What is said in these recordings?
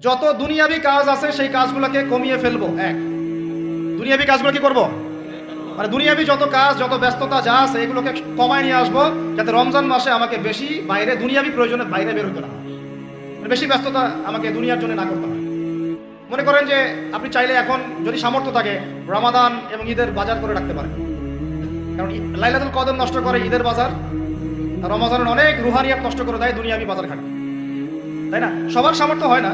যত দুনিয়াবি কাজ আছে সেই কাজগুলোকে কমিয়ে ফেলবো। এক, দুনিয়াবি কাজগুলো কি করব, মানে দুনিয়াবি যত কাজ যত ব্যস্ততা যা আছে এগুলোকে কমায় নিয়ে আসবো, যাতে রমজান মাসে আমাকে বেশি বাইরে দুনিয়াবি প্রয়োজনে বাইরে বের হতে না হয়, মানে বেশি ব্যস্ততা আমাকে দুনিয়ার জন্য না করতে হয়। মনে করেন যে আপনি চাইলে এখন যদি সামর্থ্য থাকে রমাদান এবং ঈদের বাজার করে রাখতে পারেন, কারণ লাইলাতুল কদর নষ্ট করে ঈদের বাজার, আর রমজানের অনেক রুহানিয়াত নষ্ট করে দেয় দুনিয়াবি বাজার ঘাট, তাই না? সবার সামর্থ্য হয় না,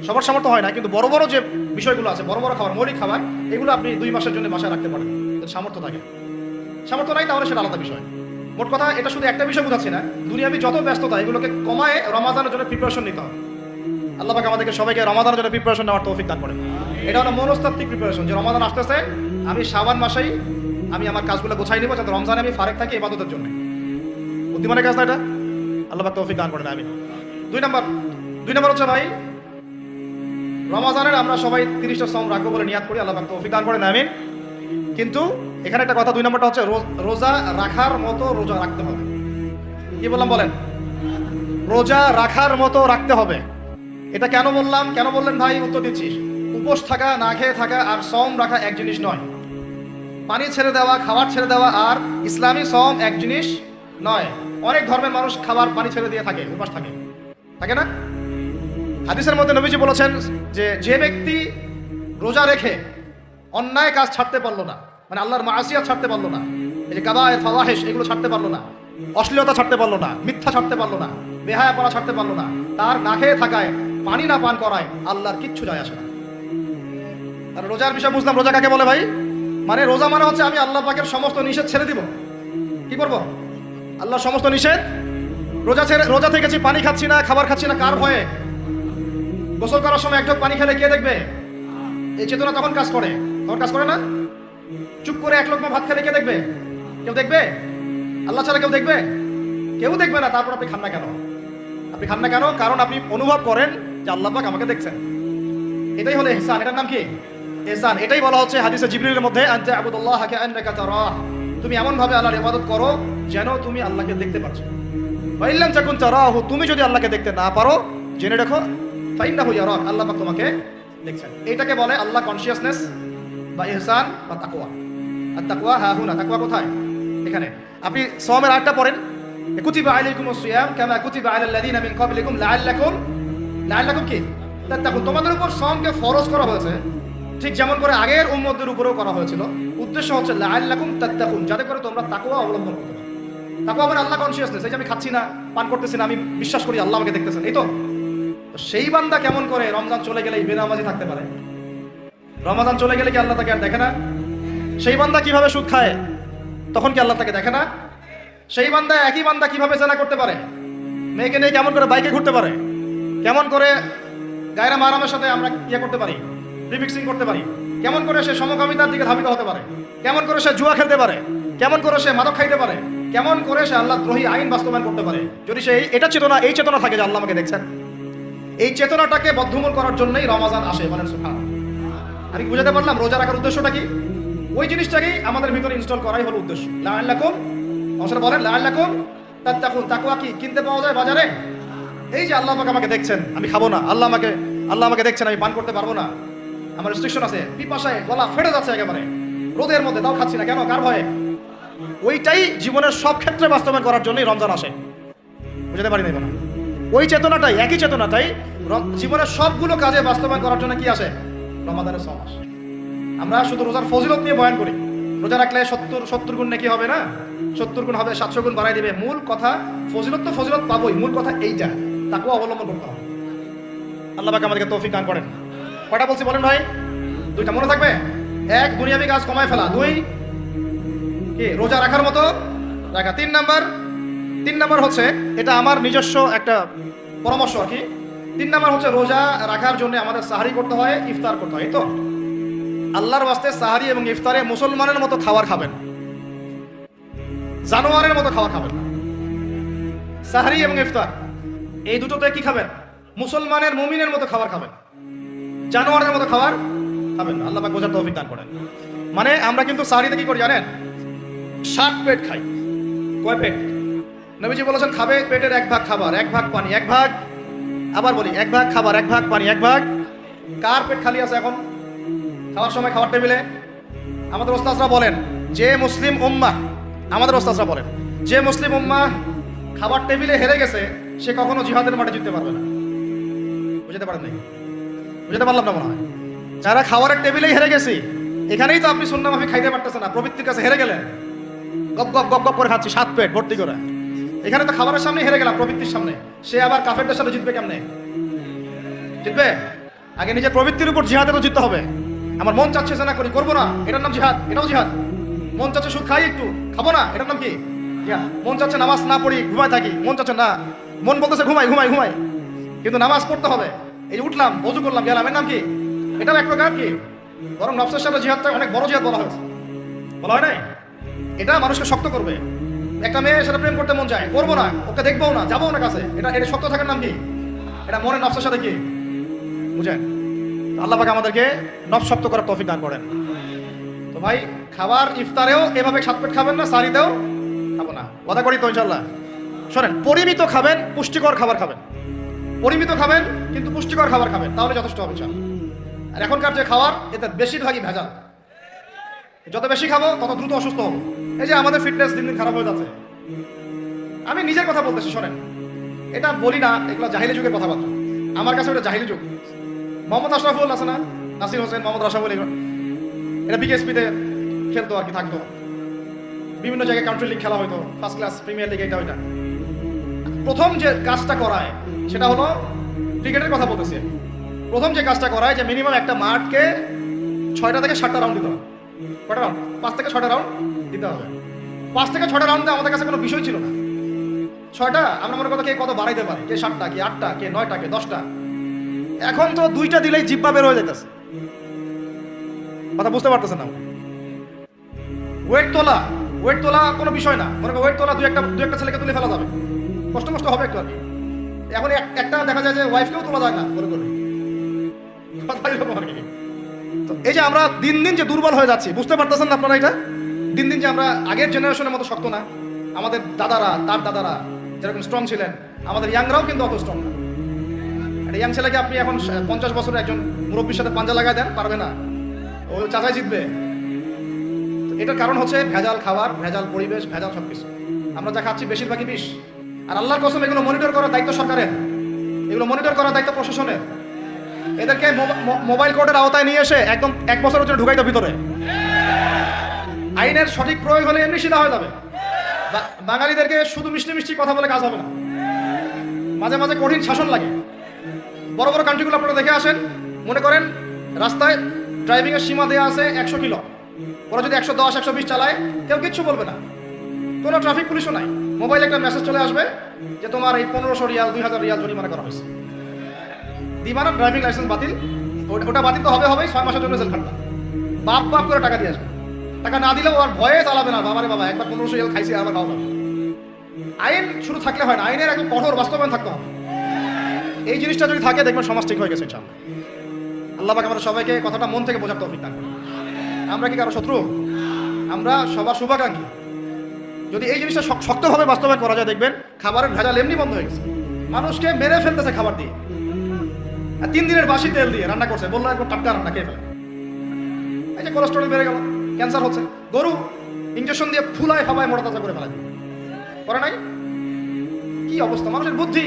সবার সামর্থ্য হয় না, কিন্তু বড় বড় যে বিষয়গুলো আছে, বড় বড় খাবার, মৌলিক খাবার, এগুলো আপনি 2 মাসের জন্য বাসায় রাখতে পারেন যদি সামর্থ্য থাকে। সামর্থ্য নাই তাহলে সেটা আলাদা বিষয়। মোট কথা এটা শুধু একটা বিষয় বোঝাচ্ছি না, দুনিয়াবি যত ব্যস্ততা এগুলোকে কমায় রমাদানের জন্য প্রিপারেশন নিতে হবে। আল্লাহ পাক আমাদেরকে সবাইকে রমাদানের জন্য প্রিপারেশন নেওয়ার তৌফিক দান করেন। এটা হলো মনস্তাত্ত্বিক প্রিপারেশন, যে রমাদান আসতেছে, আমি শাবান মাসেই আমি আমার কাজগুলো গোছাই নিব, যাতে রমজানে আমি ফারেক থাকি ইবাদতের জন্য। বুদ্ধিমানের কাজ না এটা, আল্লাহ পাক তৌফিক দান করেন। আমি 2 নম্বর হচ্ছে ভাই, রমাজানের আমরা সবাই 30টা সওম রাখবো বলে নিয়াত করি, আল্লাহ পাক তৌফিক দান করেন, আমিন। কিন্তু এখানে একটা কথা, 2 নম্বরটা হচ্ছে রোজা রাখার মতো রোজা রাখতে হবে। কি বললাম বলেন? রোজা রাখার মতো রাখতে হবে। এটা কেন বললাম, কেন বললেন ভাই? উত্তর দিচ্ছি। উপোস থাকা, না খেয়ে থাকা আর সওম রাখা এক জিনিস নয়। পানি ছেড়ে দেওয়া, খাবার ছেড়ে দেওয়া আর ইসলামী সওম এক জিনিস নয়। অনেক ধর্মের মানুষ খাবার পানি ছেড়ে দিয়ে থাকে, উপাস থাকে, থাকে না? হাদিসের মধ্যে নবীজি বলেছেন যে যে ব্যক্তি রোজা রেখে অন্যায় কাজ ছাড়তে পারলো না, মানে আল্লাহর মাসিয়াত ছাড়তে পারলো না, এই যে কাবায়ের ফাওয়াহিশ এগুলো ছাড়তে পারলো না, অশ্লীলতা ছাড়তে পারলো না, মিথ্যা ছাড়তে পারলো না, বেহায়াপনা ছাড়তে পারলো না, তার না খেয়ে থাকায়, পানি না পান করায় আল্লাহর কিচ্ছু যায় আসে না। আর রোজার বিষয় বুঝলাম, রোজা কাকে বলে ভাই? মানে রোজা মানে হচ্ছে আমি আল্লাহ পাকের সমস্ত নিষেধ ছেড়ে দিব। কি করব? আল্লাহর সমস্ত নিষেধ, রোজা থেকেছি, পানি খাচ্ছি না, খাবার খাচ্ছি না, কার ভয়ে? গোসল করার সময় 1 ঢোক পানি খেলে কে দেখবে? এই চেতনা তখন কাজ করে, তখন কাজ করে না? চুপ করে 1 লোকমা ভাত খেলে কে দেখবে? কেউ দেখবে? আল্লাহ ছাড়া কেউ দেখবে? কেউ দেখবে না। তারপর আপনি খান না কেন? আপনি খান না কেন? কারণ আপনি অনুভব করেন যে আল্লাহ পাক আমাকে দেখছেন। এটাই হলো ইহসান। এটার নাম কি? ইহসান। এটাই বলা হচ্ছে হাদিসে জিবরিলের মধ্যে, আনতা আবুদুল্লাহ কাআন্নাকা তারাহ, তুমি এমন ভাবে আল্লাহর ইবাদত করো যেন তুমি আল্লাহকে দেখতে পাচ্ছ। ওয়া ইল্লাম তাকুন তারাহু, তুমি যদি আল্লাহকে দেখতে না পারো, জেনে রাখো ফাইন্নাহু ইয়ারাক, আল্লাহ পাক তোমাকে দেখছেন। এটাকে বলে আল্লাহ কনসিয়াসনেস বা ইহসান বা তাকওয়া। আর তাকওয়া হাহুনা, তাকওয়া কোথায়? এখানে। আপনি সওমের আয়াতটা পড়েন, কুতিবা আলাইকুমুস সিয়াম কামা কুতিবা আলাল লাযিনা মিন ক্বাবলিকুম লাআল্লাকুম কি তাত্তাকুন, তোমাদের উপর সওমকে ফরজ করা হয়েছে ঠিক যেমন করে আগের উম্মতদের উপরেও করা হয়েছিল। উদ্দেশ্য হচ্ছে লাআল্লাকুম তাত্তাকুন, যাতে করে তোমরা তাকওয়া অবলম্বন করতে পারো। তাকওয়া মানে আল্লাহ কনসিয়াসনেস, এই যে আমি খাচ্ছি না, পান করতেছি না, আমি বিশ্বাস করি আল্লাহ আমাকে দেখতেছেন, এই তো। সেই বান্দা কেমন করে রমজান চলে গেলে বেনামাজি থাকতে পারে? রমজান চলে গেলে কি আল্লাহ তাকে আর দেখে না? সেই বান্দা কিভাবে সুদ খায়, তখন কি আল্লাহ তাকে দেখে না? সেই বান্দা, একই বান্দা কিভাবে জেনা করতে পারে, মেয়েকে নিয়ে কেমন করে বাইকে ঘুরতে পারে, কেমন করে গায়রা মারামের সাথে আমরা ইয়ে করতে পারি, রিমিক্সিং করতে পারি, কেমন করে সে সমকামিতার দিকে ধাবিত হতে পারে, কেমন করে সে জুয়া খেলতে পারে, কেমন করে সে মাদক খাইতে পারে, কেমন করে সে আল্লাহ দ্রোহী আইন বাস্তবায়ন করতে পারে, যদি সে এটা চেতনা, এই চেতনা থাকে যে আল্লাহ আমাকে দেখছেন। এই চেতনাটাকে বদ্ধমূল করার জন্যই রমাজান আসে। বলেন সুবহানাল্লাহ। আমি বুঝাতে পারলাম রোজা রাখার উদ্দেশ্যটা কি? ওই জিনিসটাকেই আমাদের ভিতরে ইনস্টল করাই হলো উদ্দেশ্য। লাআল্লাকুম, অবশ্যই বলেন লাআল্লাকুম তাত্তাকুন। তাকওয়া কি কিনতে পাওয়া যায় বাজারে? এই যে আল্লাহ পাক আমাকে দেখছেন, আমি খাবো না, আল্লাহ আমাকে দেখছেন, আমি পান করতে পারবো না, আমার রেস্ট্রিকশন আছে, পিপাসায় গলা ফেটে যাচ্ছে একেবারে, রোদের মধ্যে তাও খাচ্ছি না, কেন? কার ভয়ে? ওইটাই জীবনের সব ক্ষেত্রে বাস্তবায়ন করার জন্যই রমজান আসে। বুঝতে পারি নাই না? ওই চেতনাটাই, একই চেতনাটাই জীবনের সবগুলো কাজে বাস্তবায়ন করার জন্য কি আসে? রমাদানের সওম আসে। আমরা শুধু রোজার ফজিলত নিয়ে বয়ান করি, রোজা রাখলে 70 গুণ নাকি হবে না, 70 গুণ হবে, 700 গুণ বাড়াই দিবে। মূল কথা ফজিলত তো ফজিলত পাবোই, মূল কথা এইটা, তাকেও অবলম্বন করতে হবে। আল্লাহ পাক আমাদেরকে তৌফিক দান করেন। কয়টা বলছি বলেন ভাই? 2টা মনে থাকবে। 1, দুনিয়াবি কাজ কমায় ফেলা। 2, কি রোজা রাখার মতো রাখা। 3 নাম্বার হচ্ছে, এটা আমার নিজস্ব একটা পরামর্শ আর কি। 3 নাম্বার হচ্ছে রোজা রাখার জন্য আমাদের সাহারি করতে হয়, ইফতার করতে হয়। তো আল্লাহর ওয়াস্তে সাহারি এবং ইফতারে মুসলমানের মতো খাবার খাবেন, জানোয়ারের মতো খাবার খাবেন না। সাহারি এবং ইফতার এই দুটোতে কি খাবেন? মুসলমানের, মুমিনের মতো খাবার খাবেন, জানোয়ারের মতো খাবার খাবেন না। আল্লাহ পাক বোঝার তৌফিক দান করেন। মানে আমরা কিন্তু সাহারিতে কি করি জানেন? 7 পেট খাই। কয় পেট? নবীজি বলেছেন খাবে পেটের 1 ভাগ খাবার, 1 ভাগ পানি, 1 ভাগ আবার বলি, 1 ভাগ খাবার, 1 ভাগ পানি, 1 ভাগ। কার পেট খালি আছে এখন খাওয়ার সময় খাওয়ার টেবিলে? আমাদের ওস্তাদরা বলেন যে মুসলিম উম্মাহ, আমাদের ওস্তাদরা বলেন যে মুসলিম উম্মাহ খাবার টেবিলে হেরে গেছে সে কখনো জিহাদের মাঠে জিততে পারবে না। বুঝতে পারেন নাকি? বুঝতে পারলাম না মনে হয়। যারা খাবারের টেবিলেই হেরে গেছি, এখানেই তো আপনি সুন্নাহ মাফিক খাইতে পারতেছেন না, প্রবৃত্তির কাছে হেরে গেলেন, গপ গপ গপ গপ করে খাচ্ছি 7 পেট ভর্তি করে। এখানে তো খাবারের সামনে হেরে গেলাম, প্রবৃত্তির সামনে। সে আবার কাফেরদের সাথে জিতবে কেমনে? জিতবে? আগে নিজের প্রবৃত্তির উপর জিহাদে তো জিততে হবে। আমার মন চাচ্ছে যে না করি, করবো না, এটার নাম জিহাদ, এটাও জিহাদ। মন চাচ্ছে সুদ খাই একটু, খাবো না, এটার নাম কি? মন চাচ্ছে নামাজ না পড়ি, ঘুমাই থাকি, মন চাচ্ছে না, মন বলতেছে ঘুমাই ঘুমাই ঘুমাই, কিন্তু নামাজ পড়তে হবে। এই যে উঠলাম, ওযু করলাম, গেলাম, এর নাম কি? এটাও এক প্রকার কি? বরং নফসের সাথে জিহাদটা অনেক বড় জিহাদ বলা হয়েছে, বলা হয় নাই? এটা মানুষকে শক্ত করবে। একটা মেয়ে সাথে প্রেম করতে মন চায়, করবো না, ওকে দেখবো না, যাবো না কাছে, এটা শক্ত থাকার নাম কি? এটা মনের নফসের সাথে কি বুঝেন? আল্লাহ পাক আমাদেরকে নফস শক্ত করার তৌফিক দান করেন। তো ভাই, খাবার ইফতারেও এভাবে 7 পেট খাবেন না, সারিতেও খাবো না, ওয়াদা করি তো ইনশাল্লাহ। শোনেন, পরিমিত খাবেন, পুষ্টিকর খাবার খাবেন। পরিমিত খাবেন কিন্তু পুষ্টিকর খাবার খাবেন, তাহলে যথেষ্ট হবে ইনশাল্লাহ। আর এখনকার যে খাবার, এতে বেশিরভাগই ভেজাল। যত বেশি খাবো তত দ্রুত অসুস্থ হবো। এই যে আমাদের ফিটনেস দিন দিন খারাপ হয়ে যাচ্ছে। আমি নিজের কথা বলতেছি, শোনেন, এটা বলি না, এগুলো জাহিলি যুগের কথাবার্তা। আমার কাছে ওটা জাহিলি যুগ। মোহাম্মদ আশরাফুল আছে না, নাসির হোসেন, মোহাম্মদ আশরাফুল, এটা বিকেএসপিতে খেলতো আর কি, থাকতো। বিভিন্ন জায়গায় কান্ট্রি লিগ খেলা হতো, ফার্স্ট ক্লাস, প্রিমিয়ার লিগ, এটা ওইটা। প্রথম যে কাজটা করায় সেটা হলো, ক্রিকেটের কথা বলতেছি, প্রথম যে কাজটা করায় যে মিনিমাম একটা মাঠকে 6টা থেকে 7টা রাউন্ড দিতে হবে। কটা রাউন্ড? 5 থেকে 6টা রাউন্ড দিতে হবে। 5 থেকে 6টা রাউন্ড আমাদের কাছে কোনো বিষয় ছিল না। 6টা আমরা মনে করতো কে কত বাড়াইতে পারে, কে 7টা, কে 8টা, কে 9টা, কে 10টা। এখন তো 2টা দিলেই জিব্বা বের হয়ে যাইতেছে। কথা বুঝতে পারতেছেন না? ওয়েট তোলা কোনো বিষয় না। মনে করো ওয়েট তোলা, দু একটা ছেলেকে তুলে ফেলা যাবে, কষ্ট হবে একটু আর কি। এখন একটা দেখা যায় যে ওয়াইফকেও তোলা যায় না, মনে করে। তো এই যে আমরা দিন দিন যে দুর্বল হয়ে যাচ্ছি, বুঝতে পারতেছেন না আপনারা? এটা দিন দিন যে আমরা আগের জেনারেশনের মতো শক্ত না। আমাদের দাদারা, তার দাদারা যেরকম স্ট্রং ছিলেন, আমাদের ইয়াংরাও কিন্তু অত স্ট্রং না। একটা ইয়াং ছেলেকে আপনি এখন 50 বছরের একজন মুরব্বীর সাথে পাঞ্জা লাগায় দেন, পারবে না, ও চাচাই জিতবে। এটার কারণ হচ্ছে ভেজাল খাবার, ভেজাল পরিবেশ, ভেজাল সবকিছু। আমরা যা খাচ্ছি বেশিরভাগই বিষ। আর আল্লাহর কসম, এগুলো মনিটর করার দায়িত্ব সরকারের, এগুলো মনিটর করার দায়িত্ব প্রশাসনের। এদেরকে মোবাইল কোর্টের আওতায় নিয়ে এসে একদম 1 বছরের জন্য ঢুকাইতে ভিতরে। আইনের সঠিক প্রয়োগ হলে এমনি সিধা হয়ে যাবে। বাঙালিদেরকে শুধু মিষ্টি মিষ্টি কথা বলে কাজ হবে না, মাঝে মাঝে কঠিন শাসন লাগে। বড় বড় কান্ট্রিগুলো আপনারা দেখে আসেন, মনে করেন রাস্তায় ড্রাইভিং এর সীমা দেওয়া আছে 100 কিলো, ওরা যদি 110, 120 চালায় কেউ কিচ্ছু বলবে না, কোনো ট্রাফিক পুলিশও নাই। মোবাইলে একটা মেসেজ চলে আসবে যে তোমার এই 1500 রিয়াল, 2000 রিয়াল জরিমানা করা হয়েছে। দিবানা ড্রাইভিং লাইসেন্স বাতিল, ওটা বাতিল তো হবে, 6 মাসের জন্য জেল খাটবে। বাপ করে টাকা দিয়ে আসবে। টাকা না দিলেও আর ভয়ে চালাবে না, বাবারে বাবা একবার 1500 রিয়াল খাইছি, আবার খাওয়া যাবে। আইন শুধু থাকলে হয় না, আইনের একদম কঠোর বাস্তবায়ন থাকতে হবে। এই জিনিসটা যদি থাকে, দেখবেন সমাজ ঠিক হয়ে গেছে ইনশাআল্লাহ। আল্লাহ পাক আমাদের সবাইকে কথাটা মন থেকে বোঝার তৌফিক দান করুন। আমরা কি কারো শত্রু? আমরা সবার শুভাকাঙ্ক্ষী। যদি এই জিনিসটা শক্তভাবে বাস্তবায়ন করা যায়, দেখবেন খাবারের ভেজাল এমনি বন্ধ হয়ে গেছে। মানুষকে মেরে ফেলতেছে খাবার দিয়ে, 3 দিনের বাসি তেল দিয়ে রান্না করছে, বললো একবার টাটকা রান্না খেয়ে ফেলে। এই যে কোলেস্টেরল বেড়ে গেল, ক্যান্সার হচ্ছে। গরু ইঞ্জেকশন দিয়ে ফুলায় ফাবায় মোটা তাজা করে ফেলা করে নাই? কি অবস্থা মানুষের বুদ্ধি!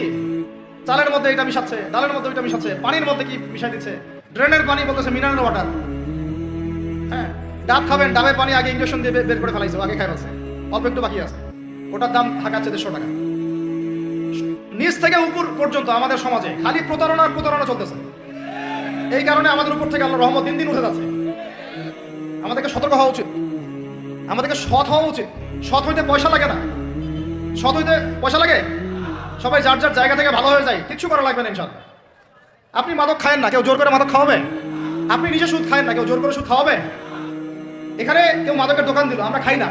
চালের মধ্যে এটা মিশাচ্ছে, ডালের মধ্যে ওইটা মিশাচ্ছে, পানির মধ্যে কি মিশাই দিচ্ছে, ড্রেনের পানি বলতেছে মিনারেল ওয়াটার। হ্যাঁ, ডাব খাবেন, ডাবের পানি আগে ইঞ্জেকশন দিয়ে বের করে ফেলাইছে, আগে খাই ফেলছে, অল্প একটু বাকি আছে, ওটার দাম হাঁকাচ্ছে 150 টাকা। নিচ থেকে উপর পর্যন্ত আমাদের সমাজে খালি প্রতারণা চলতেছে। এই কারণে আমাদের উপর থেকে আল্লাহর রহমত দিন দিন উঠে যাচ্ছে। আমাদেরকে সতর্ক হওয়া উচিত, আমাদেরকে সৎ হওয়া উচিত। সৎ হইতে পয়সা লাগে না, সৎ হইতে পয়সা লাগে। সবাই যার যার জায়গা থেকে ভালো হয়ে যায়, কিচ্ছু করা লাগবে না ইনশাআল্লাহ। আপনি মাদক খায়েন না, কেউ জোর করে মাদক খাওয়াবে? আপনি নিজে সুদ খায়েন না, কেউ জোর করে সুদ খাওয়াবে? এখানে কেউ মাদকের দোকান দিল, আমরা খাই না,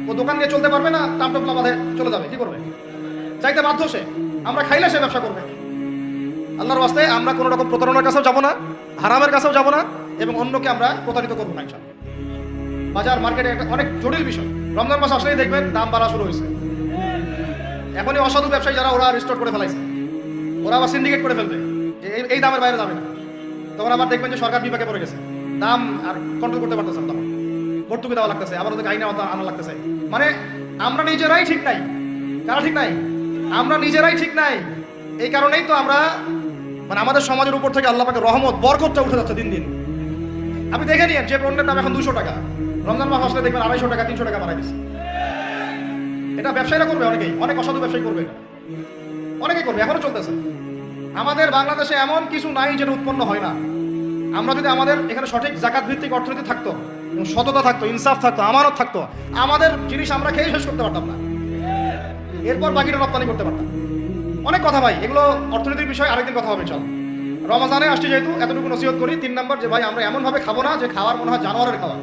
ও দোকান নিয়ে চলতে পারবে না, টাপটপলা বাঁধে চলে যাবে, কি করবে? চাইতে বাধ্য সে। আমরা খাইলে সে ব্যবসা করবে। আল্লাহর ওয়াস্তে আমরা কোনো রকম প্রতারণার কাছেও যাব না, হারামের কাছেও যাব না, এবং অন্যকে আমরা প্রতারিত করবো না ইনশাআল্লাহ। বাজার মার্কেটে একটা অনেক জটিল বিষয়। রমজান মাস আসলেই দেখবেন দাম বাড়া শুরু হয়েছে। এখনই অসাধু ব্যবসায়ী যারা, ওরা রিস্টোর করে ফেলাইছে, ওরা আবার সিন্ডিকেট করে ফেলবে। যে এই দামের বাইরে যাবে না, তখন আবার দেখবেন যে সরকার বিপাকে পড়ে গেছে, দাম আর কন্ট্রোল করতে পারতেছে না, তখন ভর্তুকি দেওয়া লাগতেছে, আবার ওদের আইনে আনা লাগতেছে। মানে আমরা নিজেরাই ঠিক নাই। কারা ঠিক নাই? আমরা নিজেরাই ঠিক নাই। এই কারণেই তো আমরা মানে আমাদের সমাজের উপর থেকে আল্লাহ পাকের রহমত বরকতটা উঠে যাচ্ছে দিন দিন। আপনি দেখে নিন, যে পণ্যের দাম এখন 200 টাকা, রমজান মাস আসলে দেখবেন 250 টাকা 300 টাকা বাড়াই দিচ্ছে। এটা ব্যবসায়ীরা করবে, অনেকেই, অনেক অসাধু ব্যবসায়ী করবে, অনেকেই করবে, এখনো চলতেছে। আমাদের বাংলাদেশে এমন কিছু নাই যেটা উৎপন্ন হয় না। আমরা যদি আমাদের এখানে সঠিক জাকাত ভিত্তিক অর্থনীতি থাকতো, সততা থাকতো, ইনসাফ থাকতো, আমানত থাকতো, আমাদের জিনিস আমরা খেয়ে শেষ করতে পারতাম না, এরপর বাকিটা রপ্তানি করতে পারতাম। অনেক কথা ভাই, এগুলো অর্থনীতির বিষয়, আরেকদিন কথা হবে চল। রমজানে আসছে যেহেতু এতটুকু নসিহত করি। 3 নম্বর, যে ভাই আমরা এমন ভাবে খাবো না যে খাওয়ার মনে হয় জানোয়ারের খাওয়া।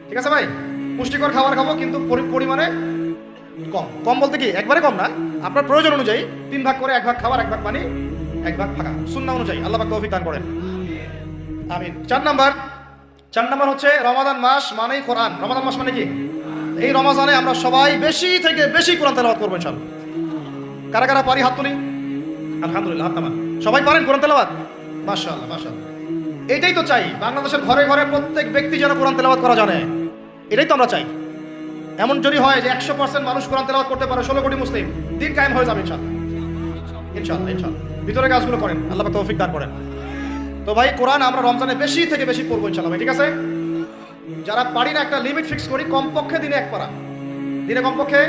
ঠিক আছে ভাই, পুষ্টিকর খাবার খাবো, কিন্তু পরিমাণে কম। কম বলতে কি একবারে কম না, আপনার প্রয়োজন অনুযায়ী 3 ভাগ করে, 1 ভাগ খাবার, 1 ভাগ পানি, 1 ভাগ ফাঁকা, সুন্নাহ অনুযায়ী। আল্লাহ পাক তৌফিক দান করেন, আমিন। 4 নাম্বার হচ্ছে রমাদান মাস মানেই কোরআন। রমাদান মাস মানে কি? এই রমজানে আমরা সবাই বেশি থেকে বেশি কোরআন তেলাওয়াত করবো ইনশাআল্লাহ। কারা কারা পারি হাত তুলি, আলহামদুলিল্লাহ, হাত নামান। সবাই পারেন কোরআন তেলাওয়াত? মাশাআল্লাহ মাশাআল্লাহ। এইটাই তো চাই, বাংলাদেশের ঘরে ঘরে প্রত্যেক ব্যক্তি যেন কোরআন তেলাওয়াত করা জানে, এটাই তো আমরা চাই। এমন যদি হয় যে 100% মানুষ কোরআন তেলাওয়াত করতে পারে, 16 কোটি মুসলিম, দিন কায়েম হয়ে যাবে ইনশাআল্লাহ ইনশাআল্লাহ ইনশাআল্লাহ। ভিতরে কাজগুলো করেন, আল্লাহ পাক তৌফিক দান করেন। তো ভাই কোরআন আমরা রমজানে বেশি থেকে বেশি পড়বো ইনশাআল্লাহ ভাই, ঠিক আছে? যারা পারি না একটা লিমিট ফিক্স করি, কমপক্ষে দিনে 1 পারা, দিনে কমপক্ষে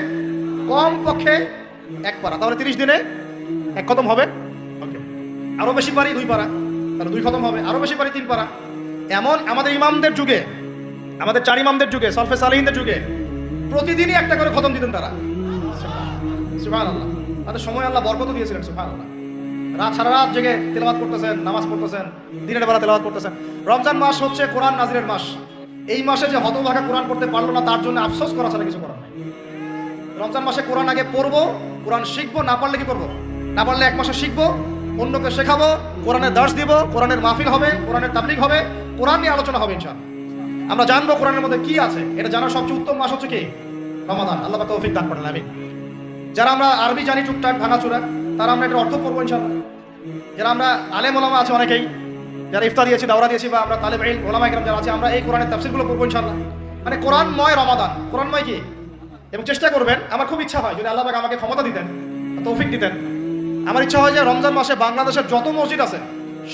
1 পারা, তাহলে 30 দিনে 1 খতম হবে। ওকে, আরো বেশি পারি 2 পারা, তাহলে 2 খতম হবে। আরো বেশি পারি 3 পারা। এমন আমাদের ইমামদের যুগে, আমাদের 4 ইমামদের যুগে, সলফে সালেহিনদের যুগে প্রতিদিনই একটা করে খতম দিতেন তারা। সুবহানাল্লাহ, তাদের সময় আল্লাহ বরকত দিয়েছিলেন। সুবহানাল্লাহ, সারা রাত জেগে তেলাওয়াত করতেছেন, নামাজ পড়তেছেন, দিনের বেলা তেলাওয়াত করতেছেন। রমজান মাস হচ্ছে কোরআন নাজিলের মাস। এই মাসে যে হতভাগা কোরআন পড়তে পারলো না, তার জন্য আফসোস করা ছাড়া কিছু করার নাই। রমজান মাসে কোরআন আগে পড়বো, কোরআন শিখবো, না পারলে কি করবো? না পারলে 1 মাসে শিখবো, অন্যকে শেখাবো, কোরআনের দার্স দিব, কোরআনের মাহফিল হবে, কোরআনের তাবলীগ হবে, কোরআন নিয়ে আলোচনা হবে ইনশাআল্লাহ। আমরা জানবো কোরআনের মধ্যে কি আছে। এটা জানার সবচেয়ে উত্তম মাস হচ্ছে কি? রমাদান। আল্লাহ পাক তৌফিক দান করেন, আমিন। যারা আমরা আরবি জানি টুকটাক ভাঙাচোরা, তারা আমরা এটার অর্থ পড়বো ইনশাআল্লাহ। যারা আমরা আলেম ওলামা আছে অনেকেই, যারা ইফতার দিয়েছি, দাওরা দিয়েছি, বা আমরা তালেব ইলম ওলামা ইকরাম যারা আছে, আমরা এই কোরআনের তাফসীরগুলো পড়বো ইনশাআল্লাহ। মানে কোরআনময় রমাদান, কোরআনময় কি? এবং চেষ্টা করবেন, আমার খুব ইচ্ছা হয় যদি আল্লাহ পাক আমাকে ক্ষমতা দিতেন, তৌফিক দিতেন, আমার ইচ্ছা হয় যে রমজান মাসে বাংলাদেশের যত মসজিদ আছে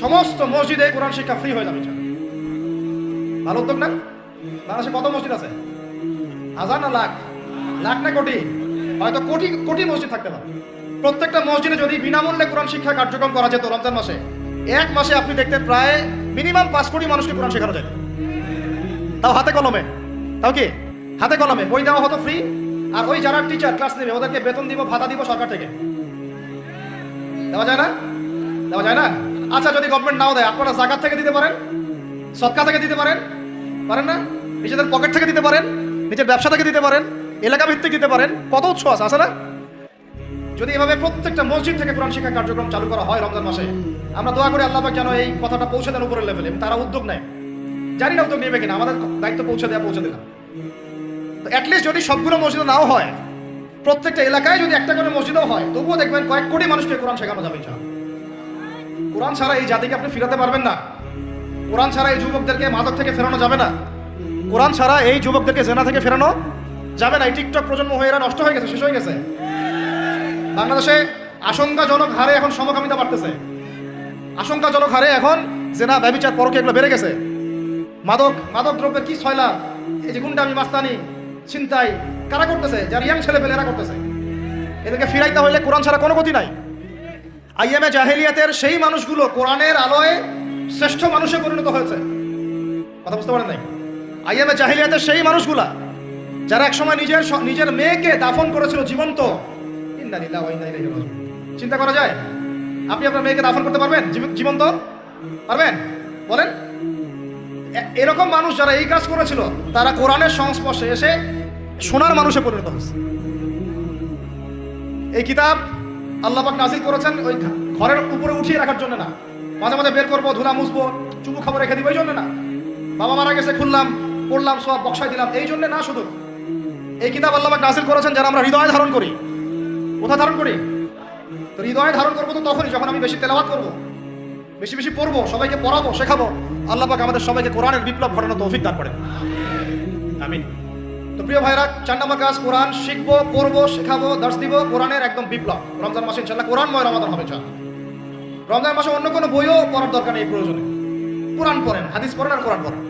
সমস্ত মসজিদে কোরআন শিক্ষা ফ্রি হয়ে যাবে ইনশাআল্লাহ। ভালো উদ্যোগ না? বাংলাদেশে কত মসজিদ আছে? হাজার না লাখ? লাখ না কোটি? হয়তো কোটি কোটি মসজিদ থাকতে পারে। প্রত্যেকটা মসজিদে যদি বিনামূল্যে কোরআন শিক্ষা কার্যক্রম করা যেত রমজান মাসে, 1 মাসে আপনি দেখতেন প্রায় মিনিমাম 5 কোটি মানুষকে কোরআন শেখানো যেত। তাও হাতে কলমে, তাও কি হাতে কলমে, বই দেওয়া হতো ফ্রি। আর ওই যারা টিচার ক্লাস নেবে ওদেরকে বেতন দিব, ভাতা দিব সরকার থেকে। দেওয়া যায় না? দেওয়া যায় না? আচ্ছা, যদি গভর্নমেন্ট নাও দেয়, আপনারা জাকাত থেকে দিতে পারেন, সদকা থেকে দিতে পারেন, পারেন না? নিজেদের পকেট থেকে দিতে পারেন, নিজের ব্যবসা থেকে দিতে পারেন, এলাকা ভিত্তিক দিতে পারেন, কত উৎস আছে না? যদি এভাবে প্রত্যেকটা মসজিদ থেকে কোরআন শিক্ষা কার্যক্রম চালু করা হয় রমজান মাসে, আমরা দোয়া করি আল্লাহ পাক যেন এই কথাটা পৌঁছে দেন উপরের লেভেলে। তারা উদ্যোগ নেয়, জানি না উদ্যোগ নেবে কিনা, আমাদের দায়িত্ব পৌঁছে দিলাম। তো অ্যাটলিস্ট যদি সবগুলো মসজিদে নাও হয়, প্রত্যেকটা এলাকায় যদি একটা করে মসজিদও হয়, তবুও দেখবেন কয়েক কোটি মানুষকে কোরআন শেখানো যাবে ইনশাআল্লাহ। কোরআন ছাড়া এই জাতিকে আপনি ফিরাতে পারবেন না। কোরআন ছাড়া এই যুবকদেরকে মাদক থেকে ফেরানো যাবে না। কোরআন ছাড়া এই যুবকদেরকে জেনা থেকে ফেরানো যাবে না। এই টিকটক প্রজন্ম হয়ে এরা নষ্ট হয়ে গেছে, শেষ হয়ে গেছে। বাংলাদেশে আশঙ্কাজনক হারে এখন সমকামিতা বাড়তেছে, আশঙ্কাজনক হারে এখন জেনা, ব্যভিচার, পরকীয়া এগুলো বেড়ে গেছে। মাদক দ্রব্যের কি ছয়লা, এই যে গুন্ডামি, মাস্তানি, ছিনতাই কারা করতেছে? যারা ইয়াং ছেলে পেলে এরা করতেছে। এদেরকে ফিরাইতে হইলে কোরআন ছাড়া কোনো গতি নাই। আইয়ামে জাহেলিয়াতের সেই মানুষগুলো কোরআনের আলোয় শ্রেষ্ঠ মানুষে পরিণত হয়েছে। কথা বুঝতে পারেন নাই? আইয়ামে জাহেলিয়াতের সেই মানুষগুলা যারা একসময় নিজের মেয়েকে দাফন করেছিল জীবন্ত। চিন্তা করা যায়? আপনি আপনার মেয়েকে দাফন করতে পারবেন জীবন্ত? পারবেন? বলেন। এরকম মানুষ যারা এই কাজ করেছিল, তারা কোরআনের সংস্পর্শে এসে সোনার মানুষে পরিণত হয়েছে। এই কিতাব আল্লাহ পাক নাযিল করেছেন ওই ঘরের উপরে উঠিয়ে রাখার জন্য না, মাঝে মাঝে বের করবো, ধুলা মুছবো, চুমু খাবো, রেখে দিব এই জন্য না। বাবা মারা গেছে, খুললাম, পড়লাম, সব বক্সায় দিলাম, এই জন্য না। শুধু এই কিতাব আল্লাহ পাক নাযিল করেছেন যারা আমরা হৃদয়ে ধারণ করি। কোথায় ধারণ করি? তো হৃদয়ে ধারণ করবো তো তখনই যখন আমি বেশি তেলাওয়াত করবো, বেশি বেশি পড়বো, সবাইকে পড়াবো, শেখাবো। আল্লাহ পাক আমাদের সবাইকে কোরআনের বিপ্লব ঘটানোর তৌফিক দান করেন, আমিন। তো প্রিয় ভাইরা, 4 নম্বর কাজ কোরআন শিখবো, পড়বো, শেখাবো, দার্স দিব, কোরআনের একদম বিপ্লব। রমজান মাসে ইনশাআল্লাহ কোরআনময় রমাদান হবে। রমজান মাসে অন্য কোনো বইও পড়ার দরকার নেই, প্রয়োজনে কোরআন পড়েন, হাদিস পড়েন আর কোরআন পড়েন,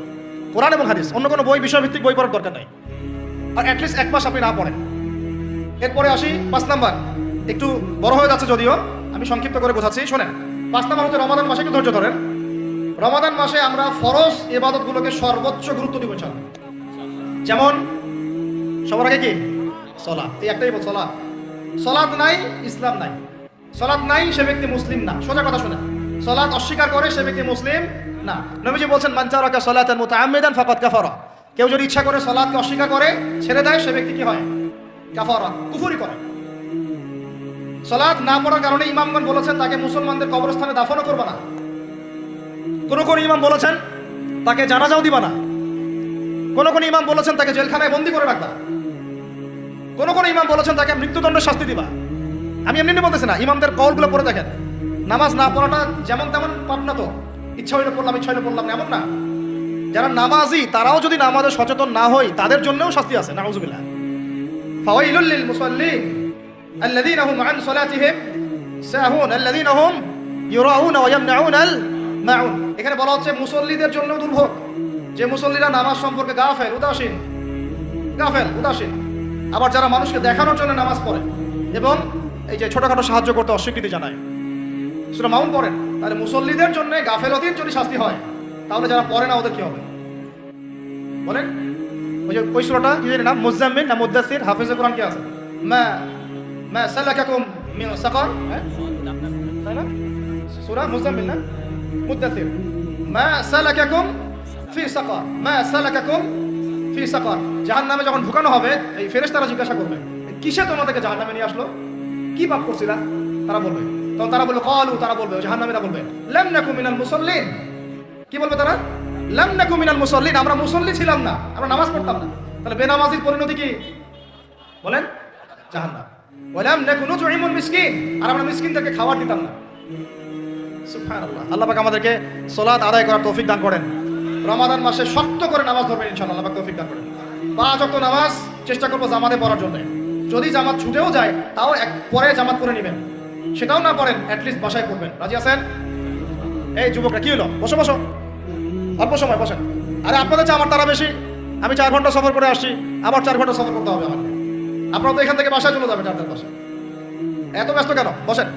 কোরআন এবং হাদিস, অন্য কোনো বই বিষয়ভিত্তিক বই পড়ার দরকার নেই। আর অ্যাটলিস্ট 1 মাস আপনি না পড়েন। এরপরে আসি 5 নাম্বার, একটু বড় হয়ে যাচ্ছে যদিও, আমি সংক্ষিপ্ত করে বোঝাচ্ছি, শোনেন। 5 নাম্বার হচ্ছে রমাদান মাসে, একটু ধৈর্য ধরেন। রমাদান মাসে আমরা ফরজ ইবাদতগুলোকে সর্বোচ্চ গুরুত্ব দিব ইনশাআল্লাহ। যেমন সবার আগে কি? সালাত। এই একটাই বল, সালাত। সালাত নাই, ইসলাম নাই। সালাত নাই, সে ব্যক্তি মুসলিম না। সোজা কথা শুনেন, সালাত অস্বীকার করে সে ব্যক্তি মুসলিম না। নবীজি বলছেন, মান তারাকা সালাতান মুতাআম্মিদান ফাকাদ কাফারা। কেউ যদি ইচ্ছা করে সালাতকে অস্বীকার করে, ছেড়ে দেয়, সে ব্যক্তি কি হয়? কাফারা, কুফরি করে। সালাত না পড়ার কারণে ইমামগণ বলেছেন তাকে মুসলমানদের কবরস্থানে দাফনও করবে না। কোন ইমাম বলেছেন তাকে জানাজাও দিবা না। কোন ইমাম বলেছেন তাকে জেলখানায় বন্দী করে রাখবা। কোন ইমাম বলেছেন তাকে মৃত্যুদণ্ডের শাস্তি দিবা। আমি এমনি বলতেছি না, ইমামদের কওলগুলো পড়ে দেখেন। নামাজ না পড়াটা যেমন তেমন পাপ না তো, ইচ্ছা হইলে পড়লাম, ইচ্ছা হইলে পড়লাম না, এমন না। যারা নামাজি তারাও যদি নামাজে সচেতন না হয়, তাদের জন্যও শাস্তি আছে। নাউযুবিল্লাহ। ফাওয়াইলুল লিল মুসাল্লিন আল্লাযীনা হুম আন সালাতিহিম সাহুন আল্লাযীনা হুম ইউরাউনা ওয়া ইয়ামনাউনাল মাউন। এখানে বলা হচ্ছে মুসল্লিদের জন্য দুর্ভোগ, যে মুসল্লিরা নামাজ সম্পর্কে গাফেল, উদাসীন। আবার যারা মানুষকে দেখানোর জন্য নামাজ পড়ে এবং এই যে ছোটখাটো সাহায্য করতে অস্বীকৃতি জানায়, সূরা মাউন পড়েন। তাহলে মুসল্লিদের জন্য গাফেলতির যদি শাস্তি হয়, তাহলে যারা পড়ে না ওদের কি হবে বলেন? ওই সূরাটা কি জানেন নাম? মুজাম্মিল না মুদ্দাসির? হাফেজে কোরআন কি আছে? মা সালাকাকুম মিন সাকার, তাই না? সূরা মুজাম্মিল না মুদ্দাসির। মা সালাকাকুম ফি সাকার, মা সালাকাকুম ফি সাকার। জাহান্নামে যখন ঢুকানো হবে, এই ফেরেশতারা জিজ্ঞাসা করবে, কিসে তোমাদেরকে জাহান্নামে নিয়ে আসলো? কি পাপ করছিলা? তারা বলবে, তখন তারা বলবে ক্বালু, তারা বলবে, জাহান্নামীরা বলবে লাম নাকু মিনাল মুসাল্লিন। কি বলবে তারা? লাম নাকু মিনাল মুসাল্লিন, আমরা মুসল্লি ছিলাম না, আমরা নামাজ পড়তাম না। তাহলে বেনামাজির পরিণতি কি বলেন? জাহান্নাম। ওয়া লাম নাকু নুতঈমুল মিসকিন, আর আমরা মিসকিনদেরকে খাবার দিতাম না। সুবহানাল্লাহ। আল্লাহ পাক আমাদেরকে সালাত আদায় করার তৌফিক দান করেন। রমাদান মাসে শক্ত করে নামাজ ধরবেন ইনশাআল্লাহ, আল্লাহ পাক তৌফিক দান করেন। 5 ওয়াক্ত নামাজ চেষ্টা করব জামাতে পড়ার জন্য। যদি জামাত ছুটেও যায়, তাও পরে জামাত করে নেবেন। সেটাও না পড়েন, অ্যাটলিস্ট বাসায় পড়বেন। রাজি আছেন? এই যুবকরা, কি হলো? বসো, অল্প সময় বসেন। আরে আপনাদের চেয়ে আমার তারা বেশি। আমি 4 ঘন্টা সফর করে আসছি, আবার 4 ঘন্টা সফর করতে হবে আমাকে। আপনারা তো এখান থেকে বাসায় চলে যাবেন 4টার পাশে। এত ব্যস্ত কেন? বসেন।